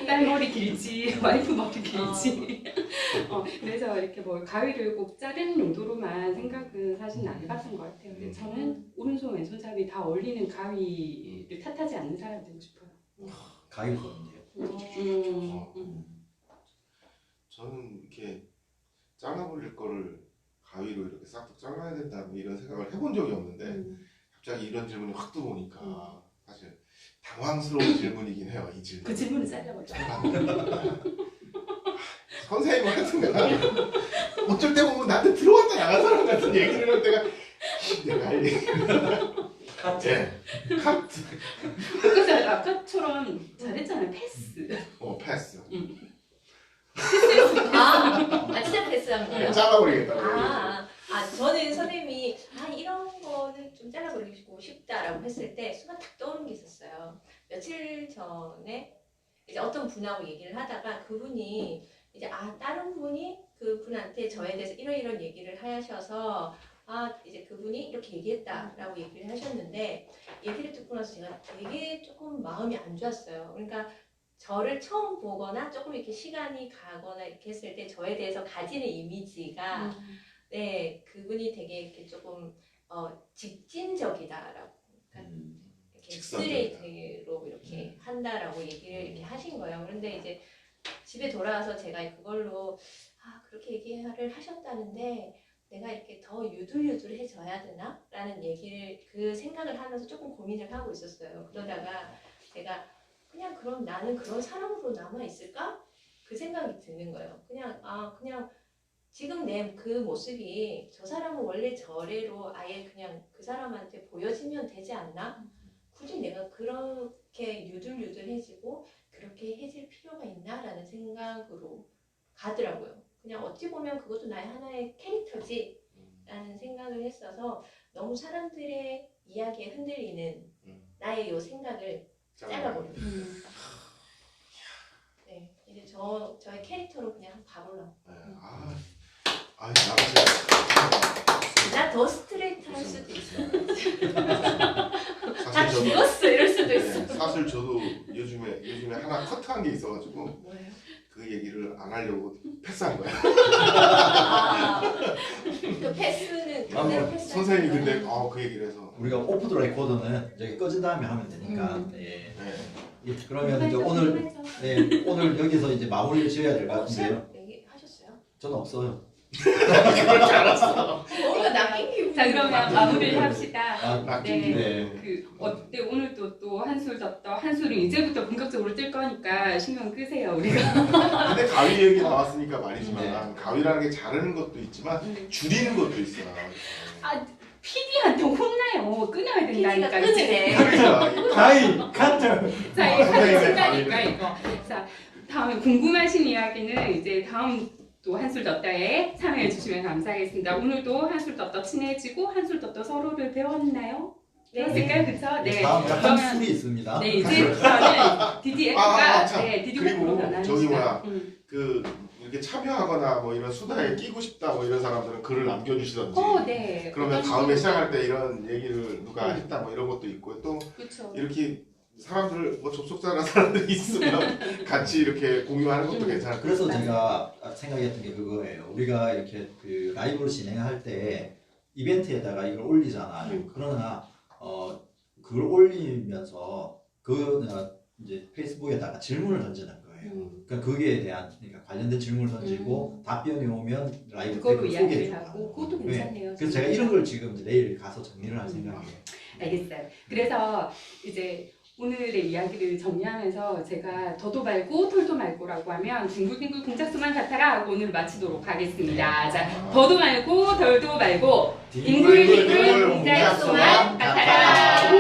Speaker 2: 딸 머리 길지, 와이프 머리 길지. 그래서 이렇게 뭐 가위를 꼭 자르는 용도로만 생각은 사실 안 해봤던 것 같아요. 근데 저는 오른손 왼손잡이 다 어울리는 가위를 탓하지 않는 사람이 되고 싶어요.
Speaker 4: 가위 좋은데요.
Speaker 3: 저는 이렇게 잘라버릴 거를 가위로 이렇게 싹둑 잘라야 된다 뭐 이런 생각을 해본 적이 없는데 갑자기 이런 질문이 확 들어오니까 사실 당황스러운 질문이긴 해요. 이 질문.
Speaker 2: 그 질문을 잘라버려.
Speaker 3: 선생님 같은 내가 어쩔 때 보면 나한테 들어왔다 나간 사람 같은 얘기를 할 때가 내가 할 얘기를
Speaker 4: 카트.
Speaker 3: 네. 카트.
Speaker 2: 그래서 아까처럼 잘했잖아요. 패스.
Speaker 3: 패스.
Speaker 5: 진짜 패스한 거예요?
Speaker 3: 잘라버리겠다고.
Speaker 5: 저는 선생님이 이런 거는 좀 잘라버리고 싶다라고 했을 때 순간 딱 떠오른 게 있었어요. 며칠 전에 이제 어떤 분하고 얘기를 하다가 그분이 이제 다른 분이 그분한테 저에 대해서 이런 얘기를 하셔서 이제 그분이 이렇게 얘기했다라고 얘기를 하셨는데 얘기를 듣고 나서 제가 되게 조금 마음이 안 좋았어요. 그러니까 저를 처음 보거나 조금 이렇게 시간이 가거나 이렇게 했을 때 저에 대해서 가지는 이미지가 네, 그분이 되게 이렇게 조금 직진적이다라고 그러니까 이렇게 스트레이트로 이렇게 한다라고 얘기를 이렇게 하신 거예요. 그런데 이제 집에 돌아와서 제가 그걸로 그렇게 얘기를 하셨다는데 내가 이렇게 더 유들유들해져야 되나? 라는 얘기를 그 생각을 하면서 조금 고민을 하고 있었어요. 그러다가 제가 그냥 그럼 나는 그런 사람으로 남아있을까? 그 생각이 드는 거예요. 그냥 지금 내 그 모습이 저 사람은 원래 저래로 아예 그냥 그 사람한테 보여지면 되지 않나? 굳이 내가 그렇게 유들유들해지고 그렇게 해질 필요가 있나? 라는 생각으로 가더라고요. 그냥 어찌 보면 그것도 나의 하나의 캐릭터지 라는 생각을 했어서 너무 사람들의 이야기에 흔들리는 나의 요 생각을 잘라버려요. 네, 이제 저의 캐릭터로 그냥 가보려고.
Speaker 3: 네. 나가세요.
Speaker 5: 나 더 스트레이트 할 수도 있어. 다
Speaker 3: 사실
Speaker 5: 죽었어 이럴 수도 있어.
Speaker 3: 사실 저도 요즘에 하나 커트한 게 있어가지고
Speaker 5: 뭐예요?
Speaker 3: 그 얘기를 안 하려고 패스한 거야.
Speaker 5: 그 패스는 그대로 패스.
Speaker 3: 선생님이 근데 그 얘기를 해서
Speaker 4: 우리가 오프 더 레코더는 저기 꺼진 다음에 하면 되니까. 예. 그러면 이제 오늘 여기서 이제 마무리를 지어야 될 것 같은데요.
Speaker 5: 얘기하셨어요?
Speaker 4: 저는 없어요.
Speaker 3: 그럴 줄 알았어.
Speaker 5: 뭔가 낚인 기분.
Speaker 2: 자, 그러면 마무리를 합시다.
Speaker 3: 낚인
Speaker 2: 네.
Speaker 4: 네.
Speaker 2: 오늘도 또 한술 떴다. 한술은 이제부터 본격적으로 뜰 거니까 신경 끄세요, 우리가.
Speaker 3: 근데 가위 얘기 나왔으니까 말이지만 가위라는 게 자르는 것도 있지만 줄이는 것도 있어요.
Speaker 2: PD한테 혼나요. 끊어야 된다니까.
Speaker 5: PD가 끊으네.
Speaker 1: 가위, 카트.
Speaker 2: 자, 이거
Speaker 3: 선생님의
Speaker 2: 한다니까
Speaker 3: 가위를.
Speaker 2: 이거. 자, 다음에 궁금하신 이야기는 이제 다음 또 한술 떴다에 참여해 주시면 감사하겠습니다. 오늘도 한술 떴다 친해지고 한술 떴다 서로를 배웠나요? 배웠을까요? 그쵸? 네.
Speaker 4: 다음
Speaker 2: 그러면
Speaker 4: 한술이 있습니다.
Speaker 2: 네, 이제부터는 DDF가
Speaker 3: 참.
Speaker 2: DDF로 변하는
Speaker 3: 저기
Speaker 2: 시간.
Speaker 3: 이렇게 참여하거나 뭐 이런 수다에 끼고 싶다 뭐 이런 사람들은 글을 남겨주시던지.
Speaker 2: 네.
Speaker 3: 그러면 다음에 시작할 때 이런 얘기를 누가 했다 뭐 이런 것도 있고 또
Speaker 2: 그렇죠.
Speaker 3: 이렇게 사람들 뭐 접속자나 사람들이 있으면 같이 이렇게 공유하는 것도 괜찮을 것
Speaker 4: 그래서
Speaker 3: 같아요.
Speaker 4: 제가 생각했던 게 그거예요. 우리가 이렇게 그 라이브를 진행할 때 이벤트에다가 이걸 올리잖아요. 그러나 그걸 올리면서 이제 페이스북에다가 질문을 던지는 거예요. 그러니까 거기에 대한 관련된 질문을 던지고 답변이 오면 라이브
Speaker 2: 그걸로
Speaker 4: 댓글
Speaker 2: 이야기를
Speaker 4: 소개해주고.
Speaker 2: 하고 그것도 괜찮네요.
Speaker 4: 그래서 제가 이런 걸 지금 이제 내일 가서 정리를 할 생각이에요.
Speaker 2: 알겠어요. 그래서 이제 오늘의 이야기를 정리하면서 제가 더도 말고 털도 말고라고 하면 뒹굴뒹굴 공작소만 같아라 하고 오늘 마치도록 하겠습니다. 자, 더도 말고 덜도 말고 뒹굴뒹굴 공작소만 같아라.